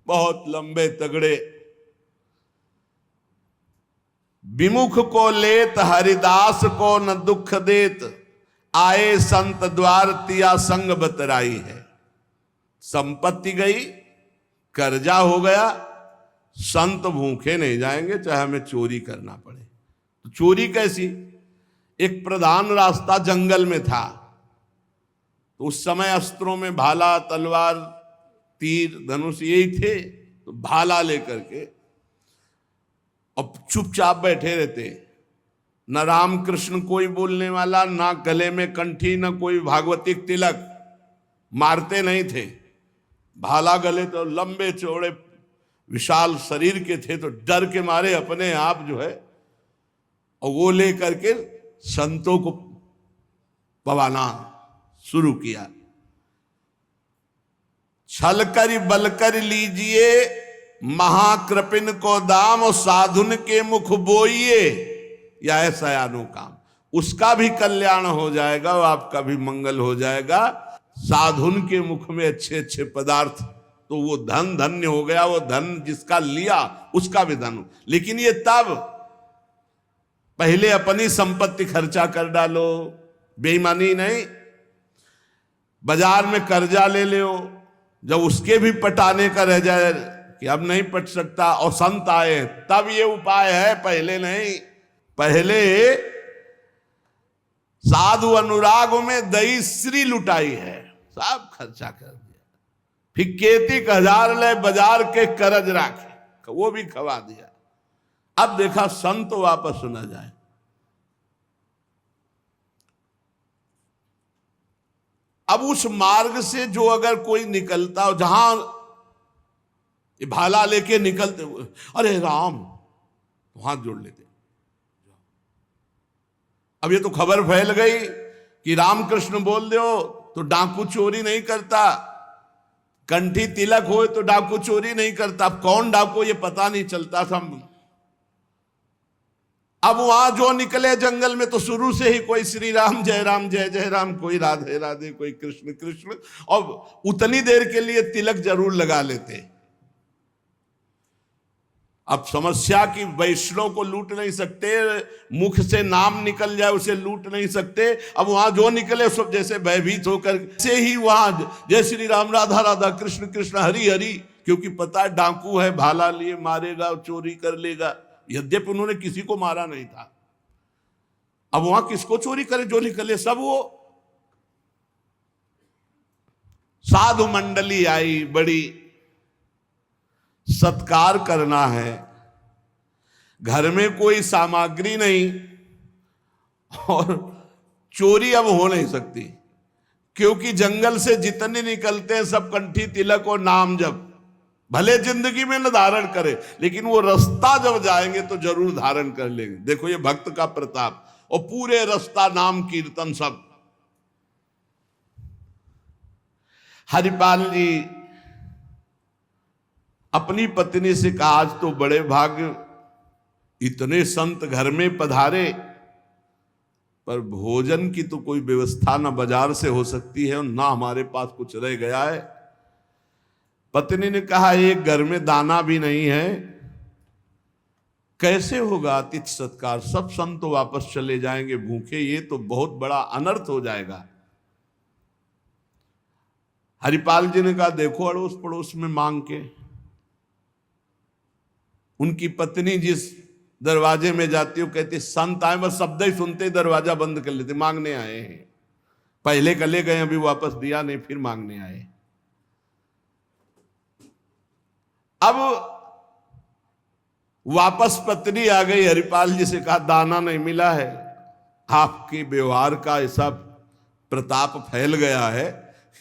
बहुत लंबे तगड़े, विमुख को लेत हरिदास को न दुख देत, आए संत द्वार तिया संग बतराई है। संपत्ति गई, कर्जा हो गया, संत भूखे नहीं जाएंगे चाहे हमें चोरी करना पड़े। तो चोरी कैसी? एक प्रधान रास्ता जंगल में था, तो उस समय अस्त्रों में भाला, तलवार, तीर, धनुष यही थे। तो भाला लेकर के अब चुपचाप बैठे रहते, न राम कृष्ण कोई बोलने वाला, ना गले में कंठी, न कोई भागवतिक तिलक, मारते नहीं थे। भाला गले तो लंबे चौड़े विशाल शरीर के थे, तो डर के मारे अपने आप जो है और वो ले करके संतों को पवाना शुरू किया। छल कर बल कर लीजिए महाकृपिन को दाम, और साधुन के मुख बोइए या ऐसा यानो काम, उसका भी कल्याण हो जाएगा और आपका भी मंगल हो जाएगा। साधुन के मुख में अच्छे अच्छे पदार्थ, तो वो धन धन्य हो गया। वो धन जिसका लिया उसका भी धन। लेकिन ये तब, पहले अपनी संपत्ति खर्चा कर डालो, बेईमानी नहीं। बाजार में कर्जा ले लो, जब उसके भी पटाने का रह जाए कि अब नहीं पट सकता और संत आए, तब ये उपाय है, पहले नहीं। पहले साधु अनुराग में दही श्री लुटाई है, सब खर्चा कर दिया। फिर केतिक हजार ले बाजार के करज राखे, वो भी खवा दिया। अब देखा संत वापस सुना जाए। अब उस मार्ग से जो अगर कोई निकलता हो, जहां भाला लेके निकलते हुए, अरे राम, तो हाथ जोड़ लेते। अब ये तो खबर फैल गई कि रामकृष्ण बोल दो तो डाकू चोरी नहीं करता, कंठी तिलक हो तो डाकू चोरी नहीं करता। अब कौन डाकू ये पता नहीं चलता था। अब वहां जो निकले जंगल में, तो शुरू से ही कोई श्री राम जय जय राम, कोई राधे राधे, कोई कृष्ण कृष्ण, और उतनी देर के लिए तिलक जरूर लगा लेते। अब समस्या की वैष्णव को लूट नहीं सकते, मुख से नाम निकल जाए उसे लूट नहीं सकते। अब वहां जो निकले सब जैसे भयभीत होकर से ही वहां जय श्री राम, राधा राधा, कृष्ण कृष्ण, हरि हरि, क्योंकि पता है डाकू है, भाला लिए मारेगा, चोरी कर लेगा। यद्यपि उन्होंने किसी को मारा नहीं था। अब वहां किसको चोरी करे, जो निकले सब वो। साधु मंडली आई, बड़ी सत्कार करना है, घर में कोई सामग्री नहीं और चोरी अब हो नहीं सकती, क्योंकि जंगल से जितने निकलते हैं सब कंठी तिलक और नाम जप। भले जिंदगी में न धारण करे, लेकिन वो रास्ता जब जाएंगे तो जरूर धारण कर लेंगे। देखो ये भक्त का प्रताप, और पूरे रास्ता नाम कीर्तन सब। हरिपाल जी अपनी पत्नी से कहा, आज तो बड़े भाग्य, इतने संत घर में पधारे, पर भोजन की तो कोई व्यवस्था ना बाजार से हो सकती है और ना हमारे पास कुछ रह गया है। पत्नी ने कहा, एक घर में दाना भी नहीं है, कैसे होगा अतिथि सत्कार? सब संत तो वापस चले जाएंगे भूखे, ये तो बहुत बड़ा अनर्थ हो जाएगा। हरिपाल जी ने कहा, देखो अड़ोस पड़ोस में मांग के। उनकी पत्नी जिस दरवाजे में जाती हो, कहती संत आए, बस शब्द ही सुनते ही दरवाजा बंद कर लेते, मांगने आए हैं। पहले कले गए, अभी वापस दिया नहीं, फिर मांगने आए। अब वापस पत्नी आ गई, हरिपाल जी से कहा, दाना नहीं मिला है। आपके व्यवहार का ऐसा प्रताप फैल गया है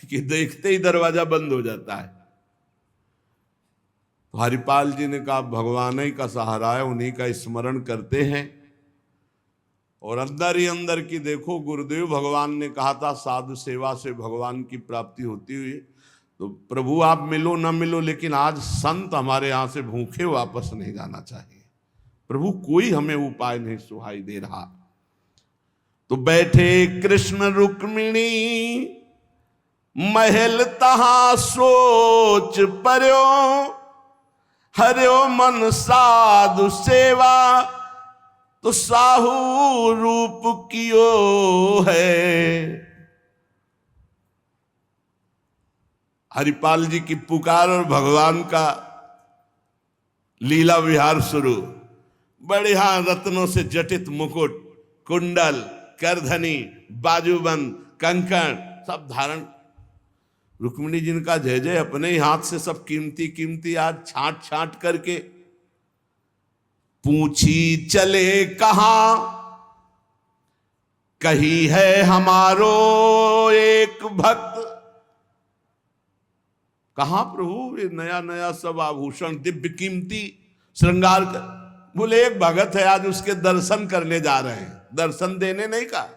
कि देखते ही दरवाजा बंद हो जाता है। तो हरिपाल जी ने कहा, भगवान ही का सहारा है, उन्हीं का स्मरण करते हैं। और अंदर ही अंदर की देखो, गुरुदेव भगवान ने कहा था साधु सेवा से भगवान की प्राप्ति होती हुई। तो प्रभु आप मिलो न मिलो, लेकिन आज संत हमारे यहां से भूखे वापस नहीं जाना चाहिए। प्रभु कोई हमें उपाय नहीं सुहाई दे रहा। तो बैठे कृष्ण रुक्मिणी महल तहां सोच पर्यो, हर्यो मन साधु सेवा तो साहू रूप कियो है। हरिपाल जी की पुकार और भगवान का लीला विहार शुरू। बढ़िया रत्नों से जटित मुकुट, कुंडल, करधनी, बाजूबंद, कंकण सब धारण। रुक्मिणी जी का जय जय, अपने ही हाथ से सब कीमती कीमती आज छांट छांट करके। पूछी चले कहां, कही है हमारो एक भक्त। कहां प्रभु ये नया नया सब आभूषण दिव्य कीमती श्रृंगार कर। बोले एक भगत है, आज उसके दर्शन करने जा रहे हैं। दर्शन देने नहीं कहा,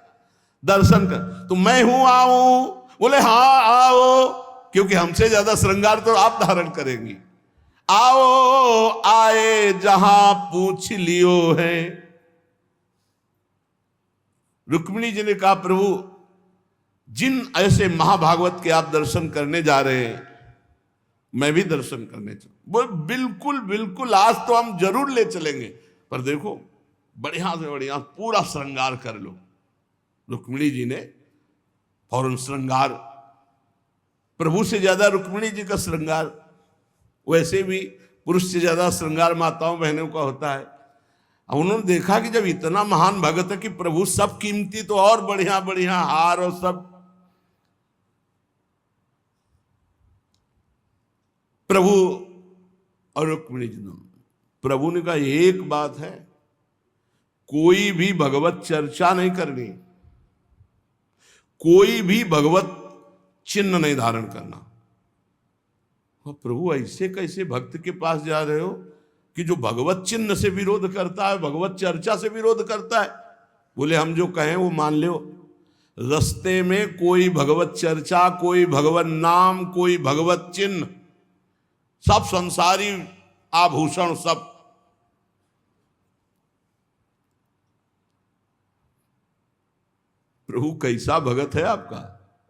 दर्शन कर। तो मैं हूं, आऊं? बोले हाँ आओ, क्योंकि हमसे ज्यादा श्रृंगार तो आप धारण करेंगी। आओ आए जहां पूछ लियो है। रुक्मिणी जी ने कहा प्रभु जिन ऐसे महाभागवत के आप दर्शन करने जा रहे हैं, मैं भी दर्शन करने चलूं। बोल बिल्कुल बिल्कुल, आज तो हम जरूर ले चलेंगे, पर देखो बढ़िया से बढ़िया पूरा श्रृंगार कर लो। रुक्मिणी जी ने फौरन श्रृंगार, प्रभु से ज्यादा रुक्मिणी जी का श्रृंगार। वैसे भी पुरुष से ज्यादा श्रृंगार माताओं बहनों का होता है। अब उन्होंने देखा कि जब इतना महान भगत है कि प्रभु सब कीमती, तो और बढ़िया बढ़िया हार और सब। प्रभु और रुक्मिणी जी दोनों, प्रभु ने कहा एक बात है, कोई भी भगवत चर्चा नहीं करनी, कोई भी भगवत चिन्ह नहीं धारण करना। प्रभु ऐसे कैसे भक्त के पास जा रहे हो कि जो भगवत चिन्ह से विरोध करता है, भगवत चर्चा से विरोध करता है? बोले हम जो कहें वो मान लो। रस्ते में कोई भगवत चर्चा, कोई भगवत नाम, कोई भगवत चिन्ह, सब संसारी आभूषण सब। प्रभु कैसा भगत है आपका?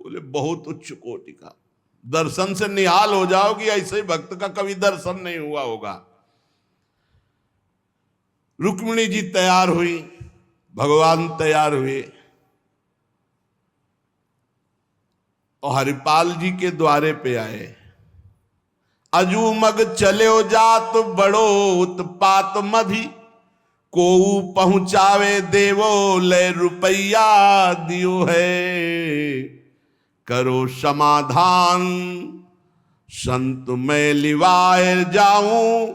बोले बहुत उच्च कोटि का, दर्शन से निहाल हो जाओगी, ऐसे भक्त का कभी दर्शन नहीं हुआ होगा। रुक्मिणी जी तैयार हुई, भगवान तैयार हुए और हरिपाल जी के द्वारे पे आए। अजू मग चलो जात बड़ो उत्पात मधि, को पहुंचावे देवो ले रुपया दियो है। करो समाधान संत मैं लिवाए जाऊं,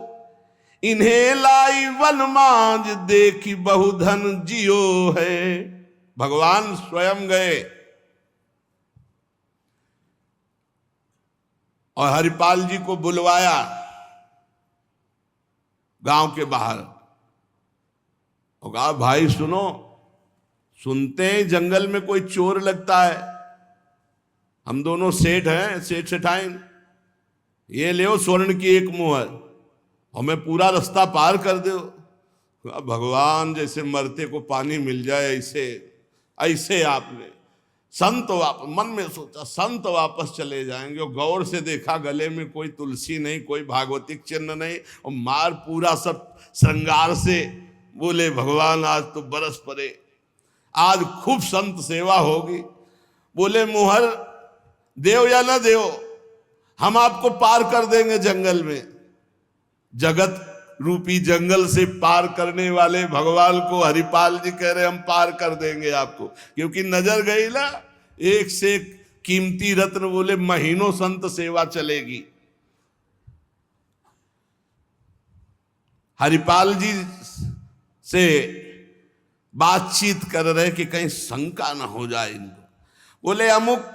इन्हें लाई वन मांझ देखी बहुधन जियो है। भगवान स्वयं गए और हरिपाल जी को बुलवाया गांव के बाहर और कहा भाई सुनो, सुनते हैं जंगल में कोई चोर लगता है, हम दोनों सेठ हैं, सेठ सेठाइन, ये ले स्वर्ण की एक मुहर, हमें पूरा रास्ता पार कर दो। भगवान जैसे मरते को पानी मिल जाए ऐसे ऐसे आपने संत वापस मन में सोचा, संत वापस चले जाएंगे। और गौर से देखा गले में कोई तुलसी नहीं, कोई भागवतिक चिन्ह नहीं, और मार पूरा सब श्रृंगार से। बोले भगवान आज तो बरस पड़े, आज खूब संत सेवा होगी। बोले मुहर देव या ना देव, हम आपको पार कर देंगे जंगल में। जगत रूपी जंगल से पार करने वाले भगवान को हरिपाल जी कह रहे हम पार कर देंगे आपको, क्योंकि नजर गई ना एक से एक कीमती रत्न। बोले महीनों संत सेवा चलेगी। हरिपाल जी से बातचीत कर रहे कि कहीं शंका ना हो जाए इनको। बोले अमुक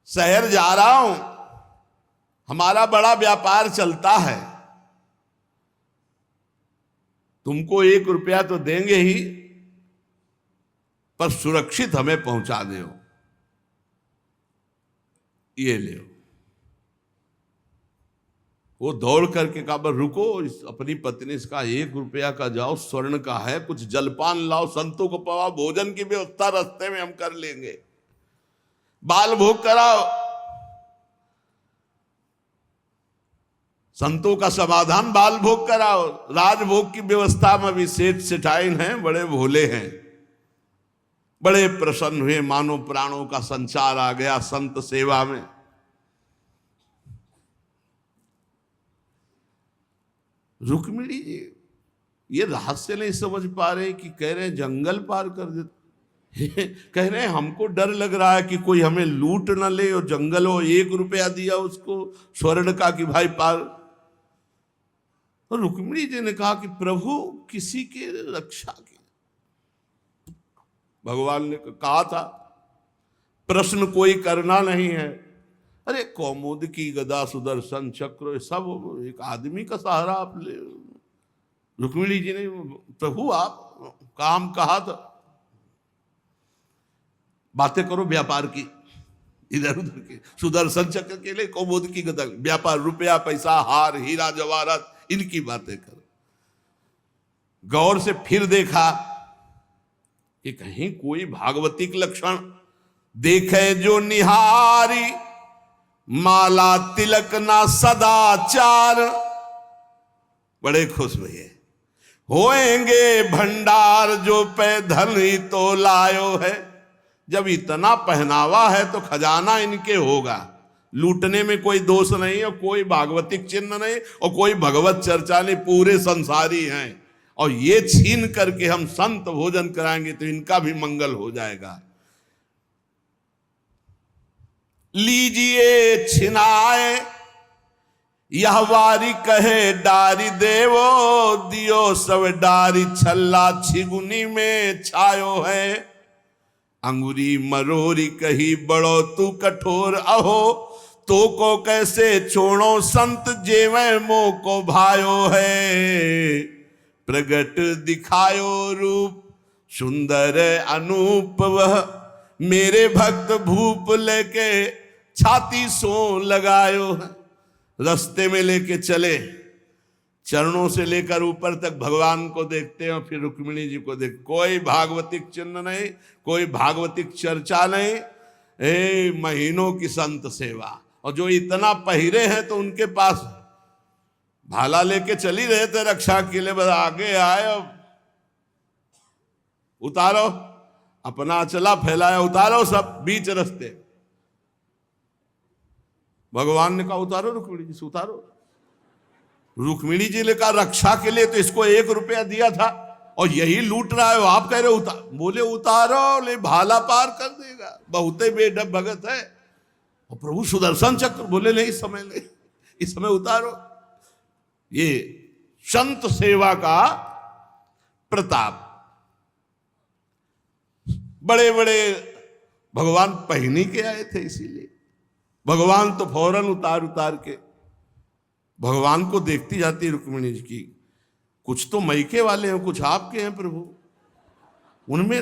शहर जा रहा हूं, हमारा बड़ा व्यापार चलता है, तुमको 1 रुपया तो देंगे ही, पर सुरक्षित हमें पहुंचा दो, ये ले। वो दौड़ करके कहा बस रुको, अपनी पत्नी से कहा 1 रुपया का जाओ, स्वर्ण का है, कुछ जलपान लाओ, संतों को पवाओ, भोजन की व्यवस्था रास्ते में हम कर लेंगे, बाल भोग कराओ। संतों का समाधान बाल भोग कराओ। राजभोग की व्यवस्था में भी सेठ सेठाइन हैं, बड़े भोले हैं, बड़े प्रसन्न हुए, मानो प्राणों का संचार आ गया संत सेवा में। रुक्मिणी जी ये रहस्य नहीं समझ पा रहे कि कह रहे जंगल पार कर देते, कह रहे हमको डर लग रहा है कि कोई हमें लूट न ले, और जंगल हो, 1 रुपया दिया उसको स्वर्ण का कि भाई पार। तो रुक्मिणी जी ने कहा कि प्रभु किसी के रक्षा की, भगवान ने कहा था प्रश्न कोई करना नहीं है। अरे कौमुद की गदा सुदर्शन चक्र सब एक आदमी का सहारा आप ले। रुक्मिणी जी ने प्रभु आप काम कहा था, बातें करो व्यापार की, इधर उधर की, सुदर्शन चक्र के लिए कौमुद की गदा, व्यापार, रुपया पैसा हार हीरा जवाहरात, इनकी बातें करो। गौर से फिर देखा कि कहीं कोई भागवतिक लक्षण देखे जो निहारी, माला तिलक ना सदाचार। बड़े खुश हुए, होएंगे भंडार जो पे धन ही तो लायो है। जब इतना पहनावा है तो खजाना इनके होगा, लूटने में कोई दोष नहीं है, कोई भागवतिक चिन्ह नहीं और कोई भगवत चर्चा नहीं, पूरे संसारी हैं। और ये छीन करके हम संत भोजन कराएंगे तो इनका भी मंगल हो जाएगा। लीजिए छिनाए यह वारी कहे डारी देवो, दियो सब डारी छल्ला छिगुनी में छायो है। अंगुरी मरोरी कही बड़ो तू कठोर, अहो तो को कैसे छोड़ो संत जेवे मोह को भायो है। प्रगट दिखायो रूप सुंदर अनूप, वह मेरे भक्त भूप लेके छाती सो लगायो है। रास्ते में लेके चले, चरणों से लेकर ऊपर तक भगवान को देखते हैं, फिर रुक्मिणी जी को देख, कोई भागवतिक चिन्ह नहीं, कोई भागवतिक चर्चा नहीं, महीनों की संत सेवा। और जो इतना पहिरे हैं तो उनके पास भाला लेके चली रहे थे रक्षा के लिए, बस आगे आए, उतारो, अपना चला फैलाया, उतारो सब बीच रास्ते। भगवान ने कहा उतारो रुक्मिणी जी से, उतारो। रुक्मिणी जी ने कहा रक्षा के लिए तो इसको 1 रुपया दिया था और यही लूट रहा है, आप कह रहे हो उतार। बोले उतारो, ले भाला पार कर देगा, बहुते बेढब भगत है। और प्रभु सुदर्शन चक्र, बोले नहीं, इस समय ले, इस समय उतारो। ये संत सेवा का प्रताप। बड़े बड़े भगवान पहनी के आए थे, इसीलिए भगवान तो फौरन उतार के भगवान को देखती जाती रुक्मिणी जी की, कुछ तो मैके वाले हैं, कुछ आपके हैं प्रभु, उनमें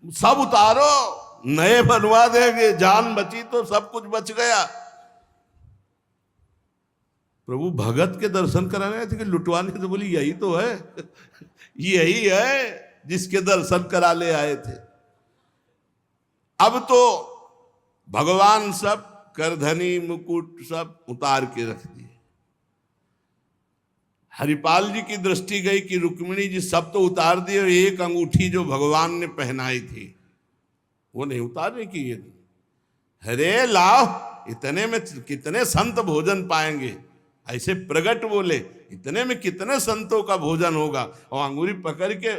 सब उतारो, नए बनवा देंगे, जान बची तो सब कुछ बच गया। प्रभु भगत के दर्शन कराने आए थे कि लुटवाने? तो बोली यही तो है, यही है जिसके दर्शन करा ले आए थे। अब तो भगवान सब करधनी मुकुट सब उतार के रख दिए। हरिपाल जी की दृष्टि गई कि रुक्मिणी जी सब तो उतार दिए, एक अंगूठी जो भगवान ने पहनाई थी वो नहीं उतारने की। ये अरे लाओ, इतने में कितने संत भोजन पाएंगे, ऐसे प्रगट बोले, इतने में कितने संतों का भोजन होगा। और अंगूरी पकड़ के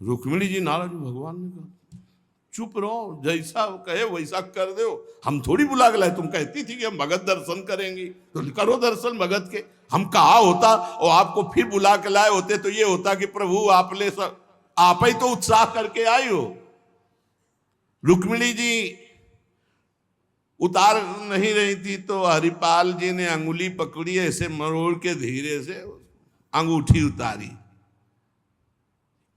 रुक्मिणी जी नाराज, भगवान ने कहा चुप रहो, जैसा कहे वैसा कर दो, हम थोड़ी बुला के लाए, तुम कहती थी कि हम भगत दर्शन करेंगी तो करो दर्शन भगत के। हम कहा होता और आपको फिर बुला के लाए होते तो ये होता कि प्रभु आप ले सब, आप ही तो उत्साह करके आई हो। रुक्मिणी जी उतार नहीं रही थी तो हरिपाल जी ने अंगुली पकड़ी, ऐसे मरोड़ के धीरे से अंगूठी उतारी।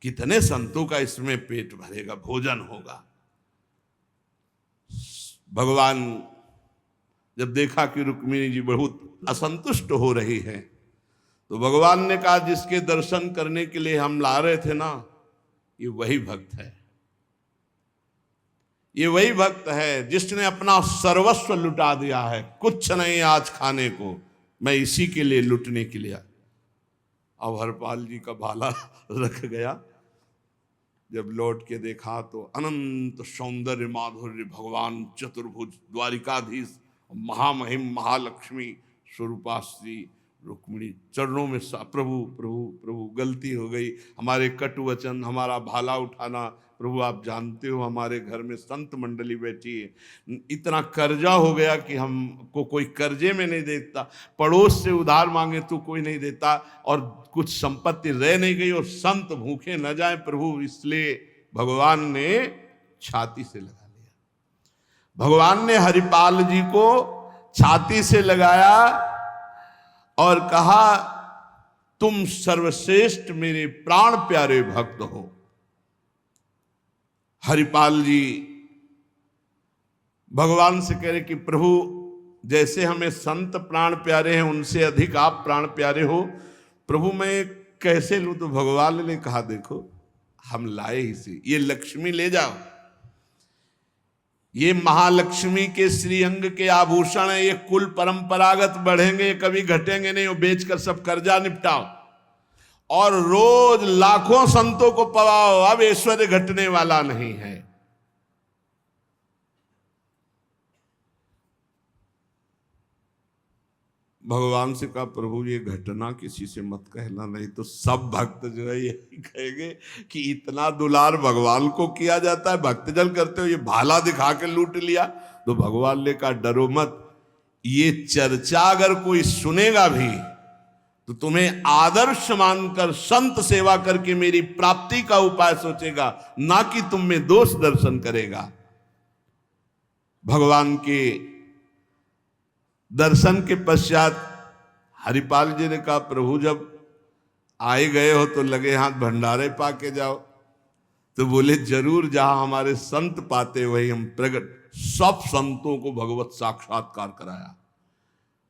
कितने संतों का इसमें पेट भरेगा, भोजन होगा। भगवान जब देखा कि रुक्मिणी जी बहुत असंतुष्ट हो रही है तो भगवान ने कहा जिसके दर्शन करने के लिए हम ला रहे थे ना, ये वही भक्त है, ये वही भक्त है जिसने अपना सर्वस्व लुटा दिया है, कुछ नहीं आज खाने को, मैं इसी के लिए लुटने के लिए। अब हरपाल जी का भाला रख गया। जब लौट के देखा तो अनंत सौंदर्य माधुर्य भगवान चतुर्भुज द्वारिकाधीश महामहिम महालक्ष्मी स्वरूपा श्री रुक्मिणी चरणों में प्रभु प्रभु प्रभु गलती हो गई, हमारे कटु वचन, हमारा भाला उठाना, प्रभु आप जानते हो हमारे घर में संत मंडली बैठी है, इतना कर्जा हो गया कि हमको कोई कर्जे में नहीं देता, पड़ोस से उधार मांगे तो कोई नहीं देता, और कुछ संपत्ति रह नहीं गई और संत भूखे न जाए प्रभु, इसलिए भगवान ने छाती से लगा लिया। भगवान ने हरिपाल जी को छाती से लगाया और कहा तुम सर्वश्रेष्ठ मेरे प्राण प्यारे भक्त हो। हरिपाल जी भगवान से कह रहे कि प्रभु जैसे हमें संत प्राण प्यारे हैं उनसे अधिक आप प्राण प्यारे हो, प्रभु मैं कैसे लूं? तो भगवान ने कहा देखो हम लाए ही से, ये लक्ष्मी ले जाओ, ये महालक्ष्मी के श्रीअंग के आभूषण है, ये कुल परंपरागत बढ़ेंगे, कभी घटेंगे नहीं, वो बेचकर सब कर्जा निपटाओ और रोज लाखों संतों को पवाओ, अब ऐश्वर्य घटने वाला नहीं है। भगवान से कहा प्रभु ये घटना किसी से मत कहना, नहीं तो सब भक्त जो है यही कहेंगे कि इतना दुलार भगवान को किया जाता है, भक्तजन करते हो ये भाला दिखा के लूट लिया। तो भगवान ने कहा डरो मत, ये चर्चा अगर कोई सुनेगा भी तो तुम्हें आदर्श मानकर संत सेवा करके मेरी प्राप्ति का उपाय सोचेगा, ना कि तुम में दोष दर्शन करेगा। भगवान के दर्शन के पश्चात हरिपाल जी ने कहा प्रभु जब आए गए हो तो लगे हाथ भंडारे पाके जाओ। तो बोले जरूर, जहां हमारे संत पाते वही हम प्रकट। सब संतों को भगवत साक्षात्कार कराया,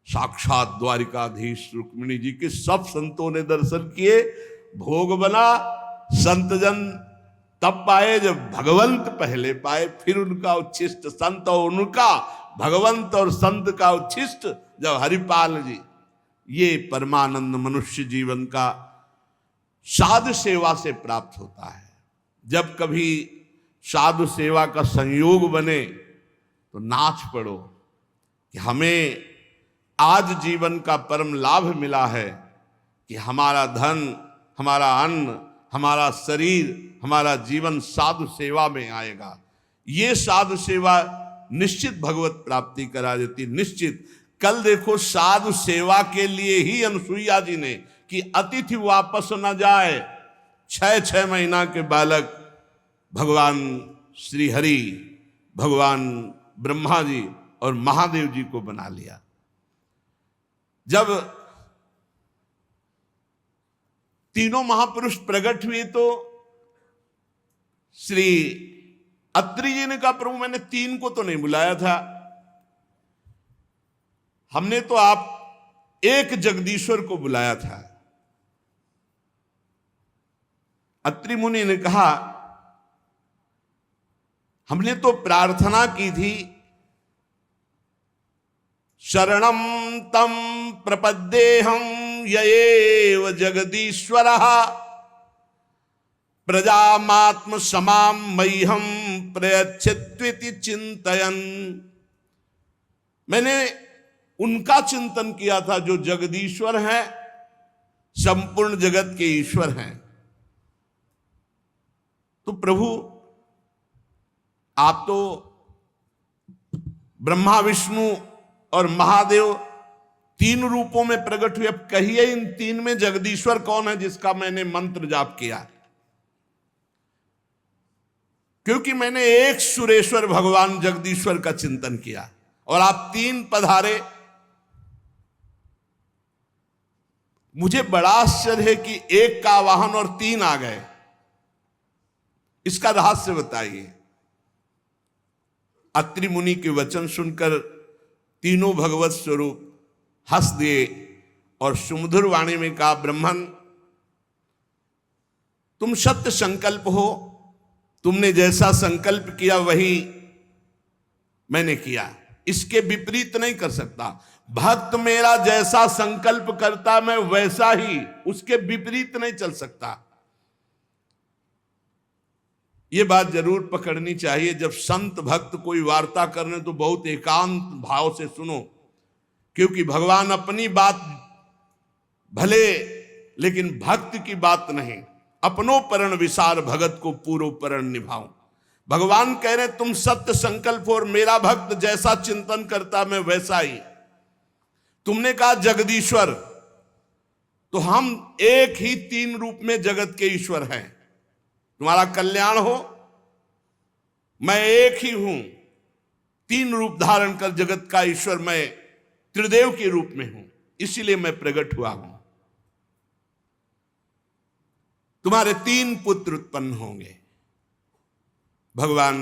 साक्षात द्वारिकाधीश रुक्मिणी जी के सब संतों ने दर्शन किए, भोग बना, संतजन तब पाए जब भगवंत पहले पाए, फिर उनका उच्छिष्ट संत और उनका भगवंत और संत का उच्छिष्ट जब हरिपाल जी। ये परमानंद मनुष्य जीवन का साधु सेवा से प्राप्त होता है। जब कभी साधु सेवा का संयोग बने तो नाच पड़ो कि हमें आज जीवन का परम लाभ मिला है कि हमारा धन, हमारा अन्न, हमारा शरीर, हमारा जीवन साधु सेवा में आएगा। ये साधु सेवा निश्चित भगवत प्राप्ति करा देती, निश्चित। कल देखो साधु सेवा के लिए ही अनसुईया जी ने कि अतिथि वापस न जाए, 6 महीना के बालक भगवान श्री हरि, भगवान ब्रह्मा जी और महादेव जी को बना लिया। जब तीनों महापुरुष प्रकट हुए तो श्री अत्रि जी ने कहा प्रभु मैंने 3 को तो नहीं बुलाया था, हमने तो आप एक जगदीश्वर को बुलाया था। अत्रि मुनि ने कहा हमने तो प्रार्थना की थी शरणम तम प्रपद्येहम यएव जगदीश्वरः प्रजामात्म समाम मह्यम प्रयच्छत्विति चिंतयन्। मैंने उनका चिंतन किया था जो जगदीश्वर हैं, संपूर्ण जगत के ईश्वर हैं। तो प्रभु आप तो ब्रह्मा विष्णु और महादेव 3 रूपों में प्रकट हुए, अब कहिए इन 3 में जगदीश्वर कौन है जिसका मैंने मंत्र जाप किया? क्योंकि मैंने एक सुरेश्वर भगवान जगदीश्वर का चिंतन किया और आप 3 पधारे। मुझे बड़ा आश्चर्य है कि एक का वाहन और 3 आ गए, इसका रहस्य बताइए। अत्रि मुनि के वचन सुनकर तीनों भगवत स्वरूप हंस दिए और सुमधुर वाणी में कहा ब्रह्मन तुम सत्य संकल्प हो, तुमने जैसा संकल्प किया वही मैंने किया, इसके विपरीत नहीं कर सकता। भक्त मेरा जैसा संकल्प करता मैं वैसा ही, उसके विपरीत नहीं चल सकता। ये बात जरूर पकड़नी चाहिए। जब संत भक्त कोई वार्ता करने तो बहुत एकांत भाव से सुनो, क्योंकि भगवान अपनी बात भले, लेकिन भक्त की बात नहीं। अपनो परण विसार भगत को पूरो परण निभाऊं। भगवान कह रहे तुम सत्य संकल्प और मेरा भक्त जैसा चिंतन करता मैं वैसा ही। तुमने कहा जगदीश्वर, तो हम एक ही तीन रूप में जगत के ईश्वर हैं। तुम्हारा कल्याण हो, मैं एक ही हूं, तीन रूप धारण कर जगत का ईश्वर मैं त्रिदेव के रूप में हूं, इसीलिए मैं प्रकट हुआ हूं। तुम्हारे तीन पुत्र उत्पन्न होंगे। भगवान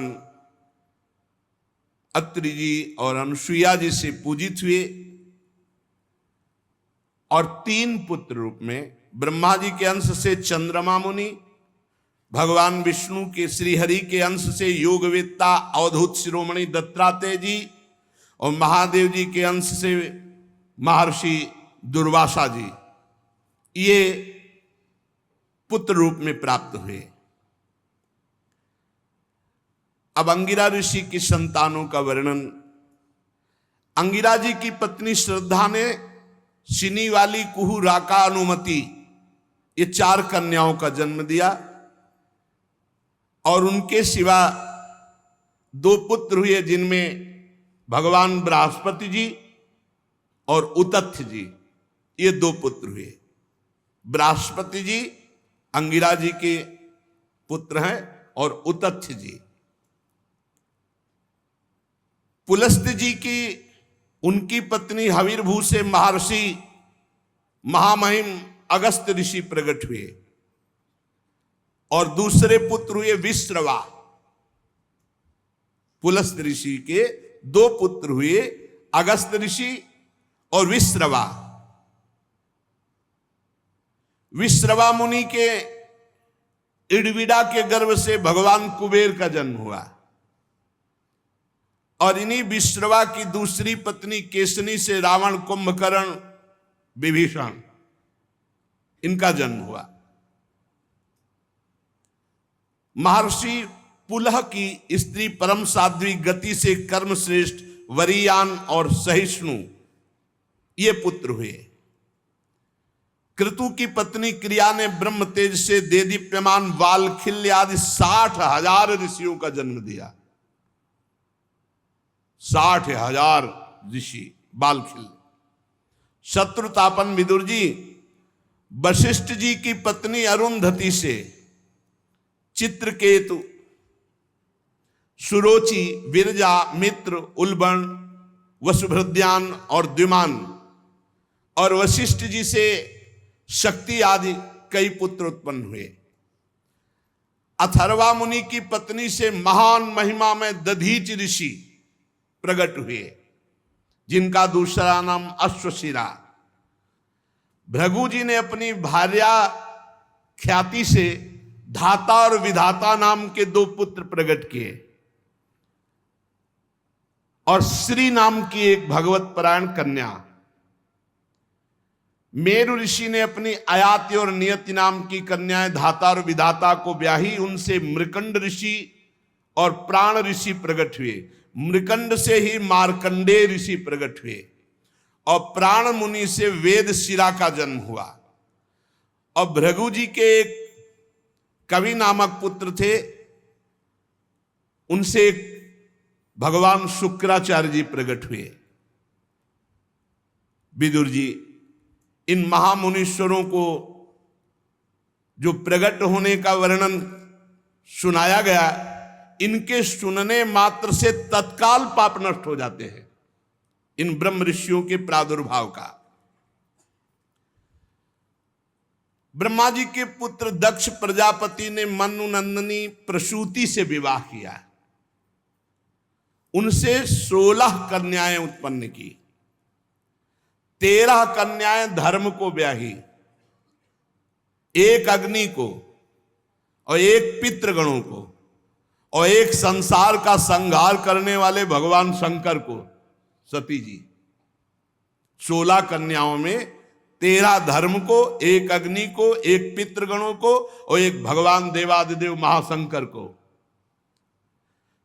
अत्रि जी और अनुसुईया जी से पूजित हुए और तीन पुत्र रूप में ब्रह्मा जी के अंश से चंद्रमा मुनि, भगवान विष्णु के श्रीहरि के अंश से योगवेत्ता अवधूत शिरोमणि दत्तात्रेय जी और महादेव जी के अंश से महर्षि दुर्वासा जी, ये पुत्र रूप में प्राप्त हुए। अब अंगिरा ऋषि की संतानों का वर्णन। अंगिरा जी की पत्नी श्रद्धा ने सिनी वाली, कुहू, राका, अनुमति, ये चार कन्याओं का जन्म दिया और उनके सिवा दो पुत्र हुए, जिनमें भगवान बृहस्पति जी और उतथ्य जी, ये दो पुत्र हुए। बृहस्पति जी अंगिरा जी के पुत्र हैं और उतथ्य जी। पुलस्त्य जी की उनकी पत्नी हविर्भू से महर्षि महामहिम अगस्त ऋषि प्रकट हुए और दूसरे पुत्र हुए विश्रवा। पुलस्त्य ऋषि के दो पुत्र हुए, अगस्त ऋषि और विश्रवा। विश्रवा मुनि के इड़विड़ा के गर्भ से भगवान कुबेर का जन्म हुआ और इन्हीं विश्रवा की दूसरी पत्नी केसनी से रावण, कुंभकर्ण, विभीषण, इनका जन्म हुआ। महर्षि पुलह की स्त्री परम साध्वी गति से कर्मश्रेष्ठ वरीयान और सहिष्णु, ये पुत्र हुए। क्रतु की पत्नी क्रिया ने ब्रह्म तेज से देदीप्यमान वालखिल्य आदि 60,000 ऋषियों का जन्म दिया। 60,000 ऋषि बालखिल्य। शत्रुतापन विदुर जी वशिष्ठ जी की पत्नी अरुंधति से चित्रकेतु, सुरोचि, विरजा, मित्र, उल्बण, वसुभृद्यान और द्विमान, और वशिष्ठ जी से शक्ति आदि कई पुत्र उत्पन्न हुए। अथर्वा मुनि की पत्नी से महान महिमा में दधीच ऋषि प्रकट हुए, जिनका दूसरा नाम अश्वशिरा। भृगु जी ने अपनी भार्या ख्याति से धाता और विधाता नाम के दो पुत्र प्रकट किए और श्री नाम की एक भगवत परायण कन्या। मेरु ऋषि ने अपनी अयाति और नियति नाम की कन्याएं धाता और विधाता को ब्याही। उनसे मृकंड ऋषि और प्राण ऋषि प्रकट हुए। मृकंड से ही मार्कंडेय ऋषि प्रकट हुए और प्राण मुनि से वेद शिरा का जन्म हुआ। और भृगु जी के एक कवि नामक पुत्र थे, उनसे भगवान शुक्राचार्य जी प्रकट हुए। विदुर जी, इन महामुनीश्वरों को जो प्रकट होने का वर्णन सुनाया गया, इनके सुनने मात्र से तत्काल पाप नष्ट हो जाते हैं, इन ब्रह्म ऋषियों के प्रादुर्भाव का। ब्रह्मा जी के पुत्र दक्ष प्रजापति ने मनु नंदनी प्रसूति से विवाह किया। उनसे 16 कन्याएं उत्पन्न की। 13 कन्याएं धर्म को ब्याही, एक अग्नि को और एक पितृगणों को और एक संसार का संहार करने वाले भगवान शंकर को, सती जी। 16 कन्याओं में 13 धर्म को, एक अग्नि को, एक पितृगणों को और एक भगवान देवादिदेव महाशंकर को।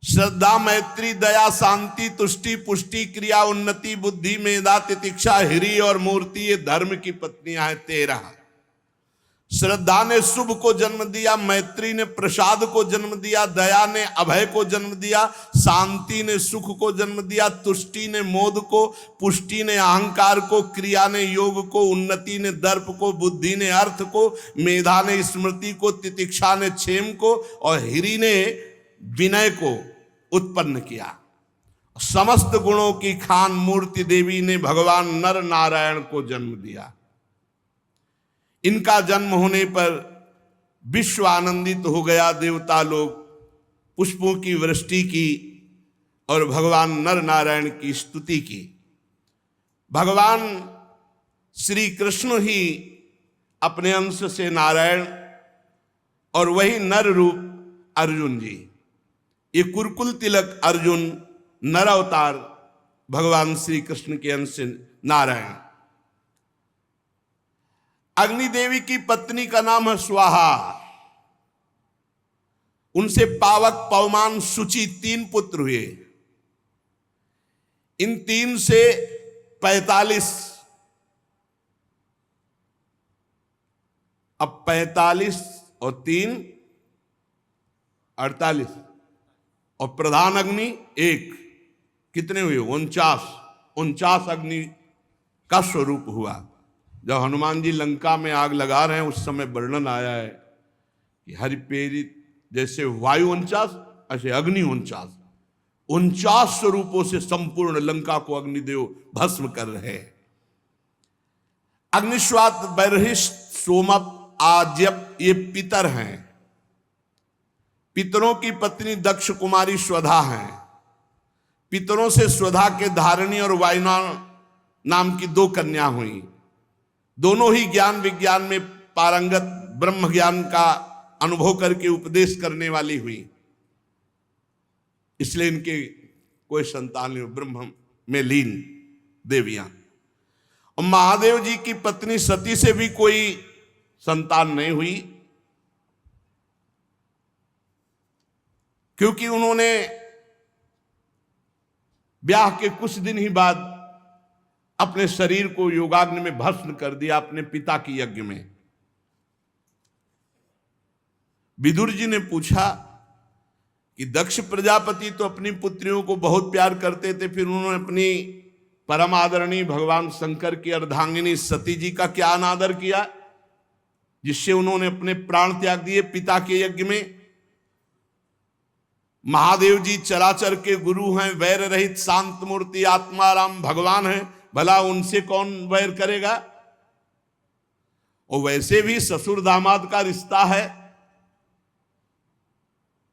श्रद्धा, मैत्री, दया, शांति, तुष्टि, पुष्टि, क्रिया, उन्नति, बुद्धि, मेधा, तितिक्षा, हिरी और मूर्ति, ये धर्म की पत्नियां हैं 13। श्रद्धा ने शुभ को जन्म दिया, मैत्री ने प्रसाद को जन्म दिया, दया ने अभय को जन्म दिया, शांति ने सुख को जन्म दिया, तुष्टि ने मोद को, पुष्टि ने अहंकार को, क्रिया ने योग को, उन्नति ने दर्प को, बुद्धि ने अर्थ को, मेधा ने स्मृति को, तितिक्षा ने क्षेम को और हिरी ने विनय को उत्पन्न किया। समस्त गुणों की खान मूर्ति देवी ने भगवान नर नारायण को जन्म दिया। इनका जन्म होने पर विश्व आनंदित हो गया। देवता लोग पुष्पों की वृष्टि की और भगवान नर नारायण की स्तुति की। भगवान श्री कृष्ण ही अपने अंश से नारायण और वही नर रूप अर्जुन जी, ये कुरकुल तिलक अर्जुन नर अवतार भगवान श्री कृष्ण के अंश से नारायण। अग्नि देवी की पत्नी का नाम है स्वाहा। उनसे पावक, पवमान, शुचि 3 पुत्र हुए। इन 3 से 45, अब 45 और 3 48 और प्रधान अग्नि 1, कितने हुए? 49 अग्नि का स्वरूप हुआ। जब हनुमान जी लंका में आग लगा रहे हैं उस समय वर्णन आया है कि हरिप्रेरित जैसे वायु 49 ऐसे अग्नि 49 स्वरूपों से संपूर्ण लंका को अग्निदेव भस्म कर रहे हैं। अग्निश्वात, बर्हिष्ठ, सोमप, आज्यप ये पितर हैं। पितरों की पत्नी दक्ष कुमारी स्वधा है। पितरों से स्वधा के धारिणी और वायुना नाम की 2 कन्या हुई। दोनों ही ज्ञान विज्ञान में पारंगत, ब्रह्म ज्ञान का अनुभव करके उपदेश करने वाली हुई, इसलिए इनके कोई संतान नहीं, ब्रह्म में लीन देवियां। और महादेव जी की पत्नी सती से भी कोई संतान नहीं हुई, क्योंकि उन्होंने ब्याह के कुछ दिन ही बाद अपने शरीर को योगाग्नि में भस्म कर दिया अपने पिता की यज्ञ में। विदुर जी ने पूछा कि दक्ष प्रजापति तो अपनी पुत्रियों को बहुत प्यार करते थे, फिर उन्होंने अपनी परम आदरणीय भगवान शंकर की अर्धांगिनी सती जी का क्या अनादर किया, जिससे उन्होंने अपने प्राण त्याग दिए पिता के यज्ञ में। महादेव जी चराचर के गुरु हैं, वैर रहित शांत मूर्ति आत्माराम भगवान हैं, भला उनसे कौन वैर करेगा। और वैसे भी ससुर दामाद का रिश्ता है।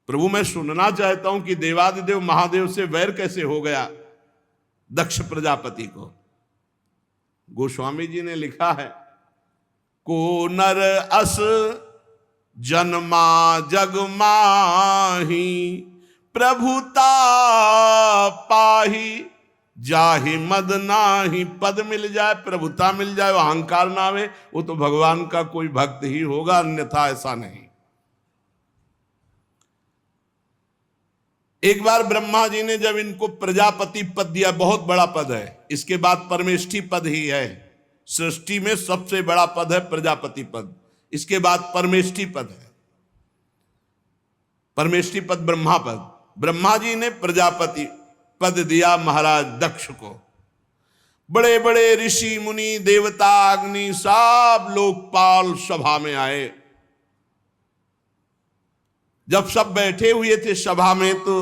प्रभु मैं सुनना चाहता हूं कि देवादिदेव महादेव से वैर कैसे हो गया दक्ष प्रजापति को। गोस्वामी जी ने लिखा है, को नर अस जन्मा जग माही, प्रभुता पाही जाहि मद नाही। पद मिल जाए, प्रभुता मिल जाए, वो अहंकार ना आवे, वो तो भगवान का कोई भक्त ही होगा, अन्यथा ऐसा नहीं। एक बार ब्रह्मा जी ने जब इनको प्रजापति पद दिया, बहुत बड़ा पद है, इसके बाद परमेष्ठी पद ही है। सृष्टि में सबसे बड़ा पद है प्रजापति पद, इसके बाद परमेष्ठी पद है। परमेष्ठी पद ब्रह्मा पद। ब्रह्मा जी ने प्रजापति पद दिया महाराज दक्ष को। बड़े बड़े ऋषि मुनि देवता अग्नि सब लोकपाल सभा में आए। जब सब बैठे हुए थे सभा में, तो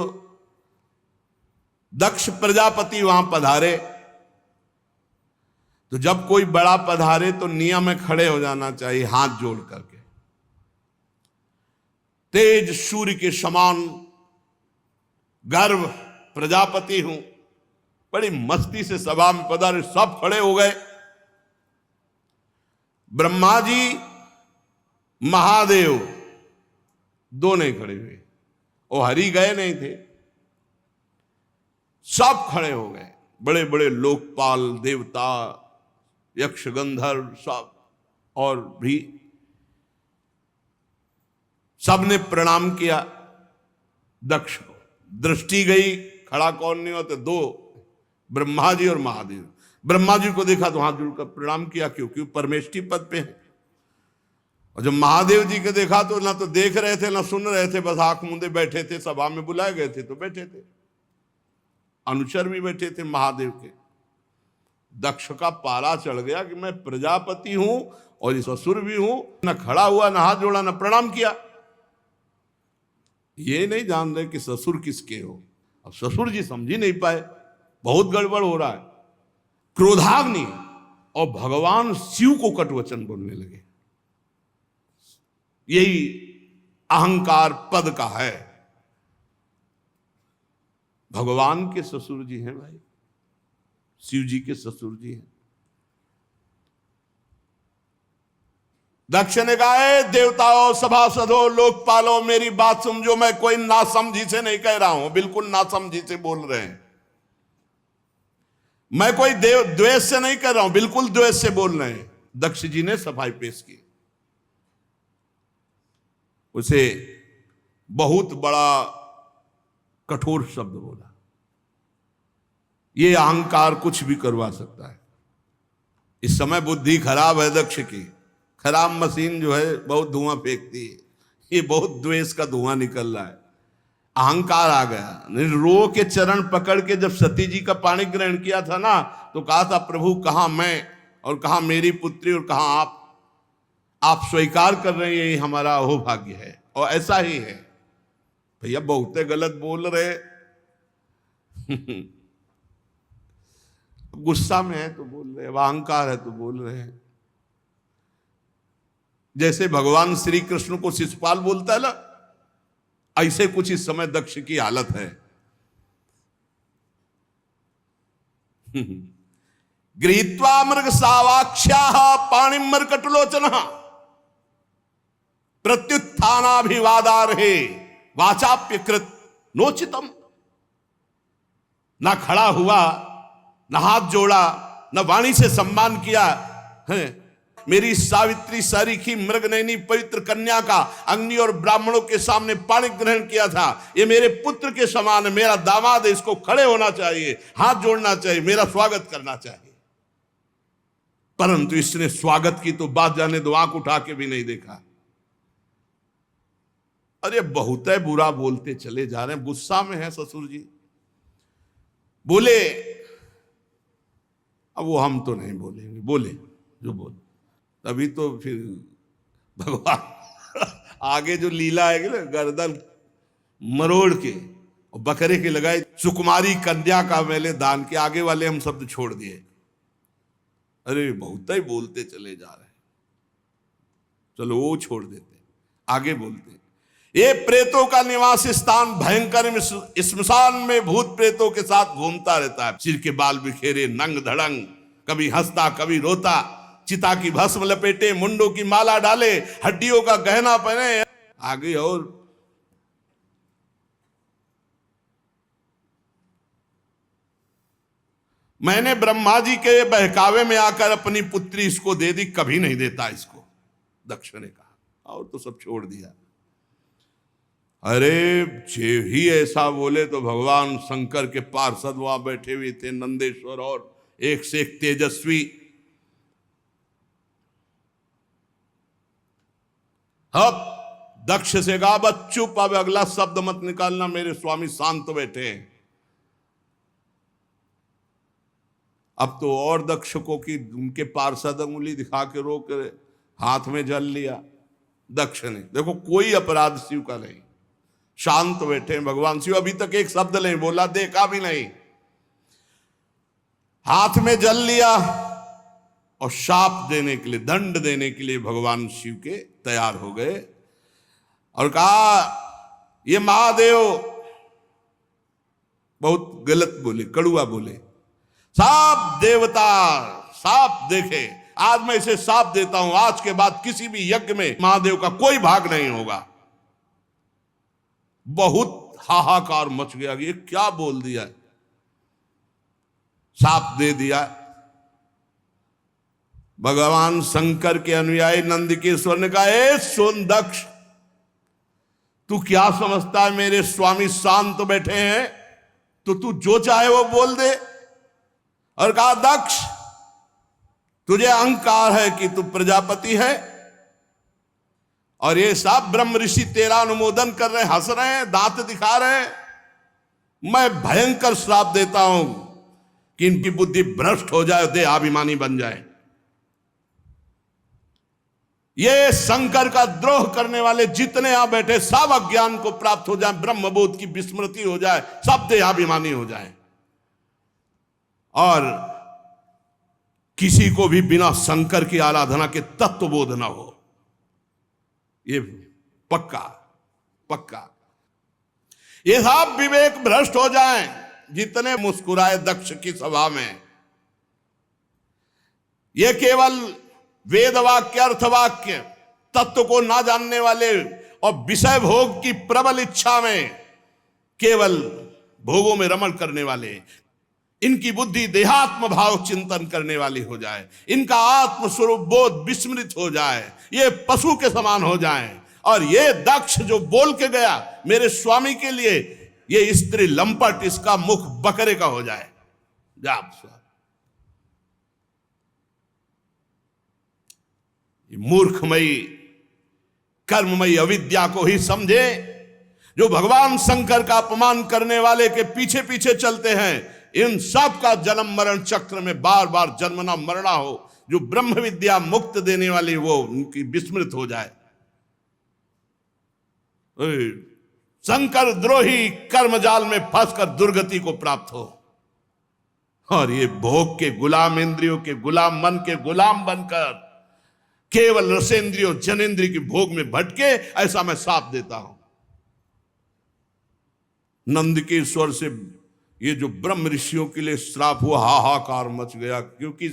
दक्ष प्रजापति वहां पधारे। तो जब कोई बड़ा पधारे तो नियम में खड़े हो जाना चाहिए हाथ जोड़ करके। तेज सूर्य के समान गर्व प्रजापति हूं, बड़ी मस्ती से सभा में पधारे, सब खड़े हो गए। ब्रह्मा जी महादेव दो नहीं खड़े हुए, वो हरि गए नहीं थे, सब खड़े हो गए। बड़े बड़े लोकपाल देवता यक्ष गंधर्व सब और भी सबने प्रणाम किया दक्ष को। दृष्टि गई, खड़ा कौन नहीं होते, दो, ब्रह्मा जी और महादेव। ब्रह्मा जी को देखा तो हाथ जोड़कर प्रणाम किया, क्योंकि परमेष्ठी पद पे है। और जब महादेव जी के देखा तो ना तो देख रहे थे ना सुन रहे थे, बस आंख मूंदे बैठे थे। सभा में बुलाए गए थे तो बैठे थे, अनुचर भी बैठे थे महादेव के। दक्ष का पारा चढ़ गया कि मैं प्रजापति हूं और ससुर भी हूं। ना खड़ा हुआ, ना हाथ जोड़ा, ना प्रणाम किया। ये नहीं जान रहे कि ससुर किसके हो। अब ससुर जी समझ ही नहीं पाए, बहुत गड़बड़ हो रहा है। क्रोधाग्नि और भगवान शिव को कटवचन बोलने लगे। यही अहंकार पद का है। भगवान के ससुर जी हैं भाई, शिव जी के ससुर जी हैं। दक्ष ने कहा, देवताओं, सभासदों, लोकपालों, मेरी बात समझो। मैं कोई नासमझी से नहीं कह रहा हूं, बिल्कुल नासमझी से बोल रहे हैं। मैं कोई द्वेष से नहीं कर रहा हूं, बिल्कुल द्वेष से बोल रहे हैं। दक्ष जी ने सफाई पेश की। उसे बहुत बड़ा कठोर शब्द बोला। ये अहंकार कुछ भी करवा सकता है। इस समय बुद्धि खराब है दक्ष की। खराब मशीन जो है बहुत धुआं फेंकती है। ये बहुत द्वेष का धुआं निकल रहा है। अहंकार आ गया। रो के चरण पकड़ के जब सती जी का पाणी ग्रहण किया था ना, तो कहा था, प्रभु कहां मैं और कहां मेरी पुत्री और कहां आप स्वीकार कर रहे हैं, ये हमारा अहोभाग्य है। और ऐसा ही है भैया, बहुते गलत बोल रहे। गुस्सा में है तो बोल रहे, अहंकार है तो बोल रहे हैं। जैसे भगवान श्री कृष्ण को शिशुपाल बोलता है ना, ऐसे कुछ इस समय दक्ष की हालत है। गृहीत्वा मृग सावाक्ष्याः पाणिं मर्कटलोचनः प्रत्युत्थानाभिवादार्हे वाचाप्यकृत नोचितम। ना खड़ा हुआ, ना हाथ जोड़ा, ना वाणी से सम्मान किया है। मेरी सावित्री सारिखी मृगनयनी पवित्र कन्या का अग्नि और ब्राह्मणों के सामने पाणी ग्रहण किया था। ये मेरे पुत्र के समान है, मेरा दामाद है, इसको खड़े होना चाहिए, हाथ जोड़ना चाहिए, मेरा स्वागत करना चाहिए। परंतु इसने स्वागत की तो बात जाने दो, आंख उठा के भी नहीं देखा। अरे बहुत है, बुरा बोलते चले जा रहे हैं। गुस्सा में है ससुर जी, बोले। अब वो हम तो नहीं बोलेंगे, बोले जो बोले। तभी तो फिर भगवान आगे जो लीला है ना, गर्दन मरोड़ के और बकरे के लगाए, सुकुमारी कन्या का मैंने दान के। आगे वाले हम शब्द छोड़ दिए। अरे बहुत ही बोलते चले जा रहे हैं, चलो वो छोड़ देते, आगे बोलते। ये प्रेतों का निवास स्थान भयंकर श्मशान में भूत प्रेतों के साथ घूमता रहता है। सिर के बाल बिखेरे, नंग धड़ंग, कभी हंसता कभी रोता, चिता की भस्म लपेटे, मुंडों की माला डाले, हड्डियों का गहना पहने। आगे और मैंने ब्रह्मा जी के बहकावे में आकर अपनी पुत्री इसको दे दी, कभी नहीं देता इसको, दक्ष ने कहा। और तो सब छोड़ दिया। अरे जे ही ऐसा बोले तो भगवान शंकर के पार्षद वहां बैठे हुए थे, नंदेश्वर, और एक से एक तेजस्वी। अब दक्ष से कहा, बस चुप, अब अगला शब्द मत निकालना, मेरे स्वामी शांत बैठे हैं। अब तो और दक्ष को कि उनके पार्षद उंगली दिखा के रोक हाथ में जल लिया दक्ष ने। देखो कोई अपराध शिव का नहीं, शांत बैठे हैं भगवान शिव। अभी तक एक शब्द नहीं बोला, देखा भी नहीं, हाथ में जल लिया और शाप देने के लिए, दंड देने के लिए भगवान शिव के तैयार हो गए। और कहा, ये महादेव बहुत गलत बोले, कड़ुआ बोले। साप देवता साप देखे, आज मैं इसे साप देता हूं, आज के बाद किसी भी यज्ञ में महादेव का कोई भाग नहीं होगा। बहुत हाहाकार मच गया, ये क्या बोल दिया, साप दे दिया। भगवान शंकर के अनुयायी नंदकेश्वर ने कहा, ए सोन दक्ष, तू क्या समझता है मेरे स्वामी शांत बैठे हैं तो तू जो चाहे वो बोल दे। और कहा, दक्ष तुझे अहंकार है कि तू प्रजापति है, और ये सब ब्रह्म ऋषि तेरा अनुमोदन कर रहे हैं, हंस रहे हैं, दांत दिखा रहे हैं। मैं भयंकर श्राप देता हूं कि इनकी बुद्धि भ्रष्ट हो जाए, देहाभिमानी बन जाए। ये शंकर का द्रोह करने वाले जितने यहां बैठे सब अज्ञान को प्राप्त हो जाए, ब्रह्मबोध की विस्मृति हो जाए, सब देहाभिमानी हो जाए, और किसी को भी बिना शंकर की आराधना के तत्वबोध ना हो। ये पक्का पक्का। ये सब विवेक भ्रष्ट हो जाएं, जितने मुस्कुराए दक्ष की सभा में। ये केवल वेद वाक्य, अर्थवाक्य, तत्व को ना जानने वाले और विषय भोग की प्रबल इच्छा में केवल भोगों में रमण करने वाले, इनकी बुद्धि देहात्म भाव चिंतन करने वाली हो जाए, इनका आत्म स्वरूप बोध विस्मृत हो जाए, ये पशु के समान हो जाएं। और ये दक्ष जो बोल के गया मेरे स्वामी के लिए, ये स्त्री लंपट, इसका मुख बकरे का हो जाए। मूर्खमयी कर्ममयी अविद्या को ही समझे, जो भगवान शंकर का अपमान करने वाले के पीछे पीछे चलते हैं। इन सब का जन्म मरण चक्र में बार बार जन्मना मरना हो, जो ब्रह्म विद्या मुक्त देने वाली वो उनकी विस्मृत हो जाए। शंकर द्रोही कर्मजाल में फंसकर दुर्गति को प्राप्त हो, और ये भोग के गुलाम, इंद्रियों के गुलाम, मन के गुलाम बनकर केवल रसेंद्रियों जनेंद्रिय के भोग में भटके, ऐसा मैं साथ देता हूं। नंदकेश्वर से ये जो ब्रह्म ऋषियों के लिए श्राप हुआ, हाहाकार मच गया, क्योंकि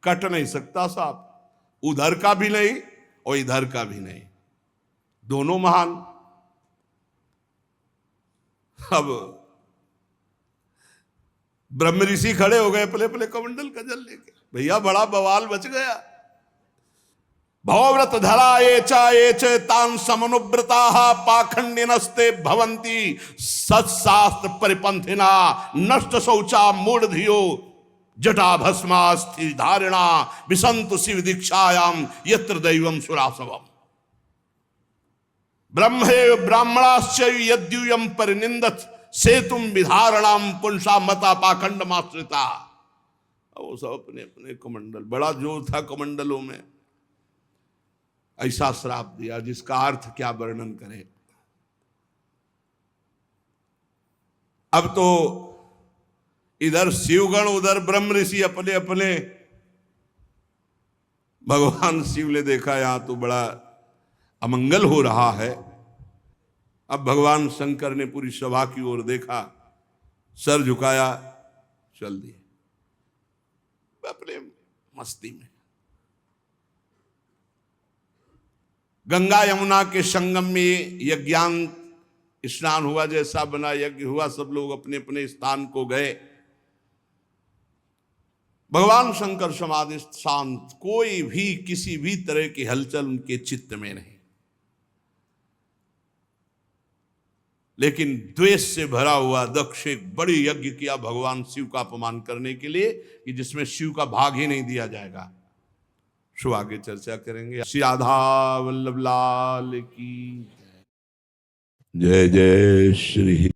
कट नहीं सकता सांप, उधर का भी नहीं और इधर का भी नहीं, दोनों महान। अब ब्रह्म ऋषि खड़े हो गए पले पले कमंडल का जल लेके, भैया बड़ा बवाल बच गया। भवव्रत धरा ये च तान समनुव्रता पाखंडिनस्ते भवंती सत्शास्त्र परिपंथिना नष्ट शौचा मूढ़धियो जटा भस्मास्थि धारिणा विसंतु शिव दीक्षायाम यत्र दैवम सुरासवम। ब्रह्मे ब्राह्मणाश्च यद्यूयम परिनिंदत सेतुम विधारणाम पुंसा मता पाखंड माश्रिता। वो सब अपने अपने कमंडल, बड़ा जोर था कमंडलों में, ऐसा श्राप दिया जिसका अर्थ क्या वर्णन करें। अब तो इधर शिवगण, उधर ब्रह्म ऋषि अपने अपने। भगवान शिव ने देखा यहां तो बड़ा अमंगल हो रहा है। अब भगवान शंकर ने पूरी सभा की ओर देखा, सर झुकाया, चल दिए अपने मस्ती में। गंगा यमुना के संगम में यज्ञान स्नान हुआ, जैसा बना यज्ञ हुआ, सब लोग अपने अपने स्थान को गए। भगवान शंकर समाधि शांत, कोई भी किसी भी तरह की हलचल उनके चित्त में नहीं। लेकिन द्वेष से भरा हुआ दक्ष एक बड़ी यज्ञ किया भगवान शिव का अपमान करने के लिए, कि जिसमें शिव का भाग ही नहीं दिया जाएगा। सो आगे चर्चा करेंगे। श्री राधा वल्लभ लाल की जय जय श्री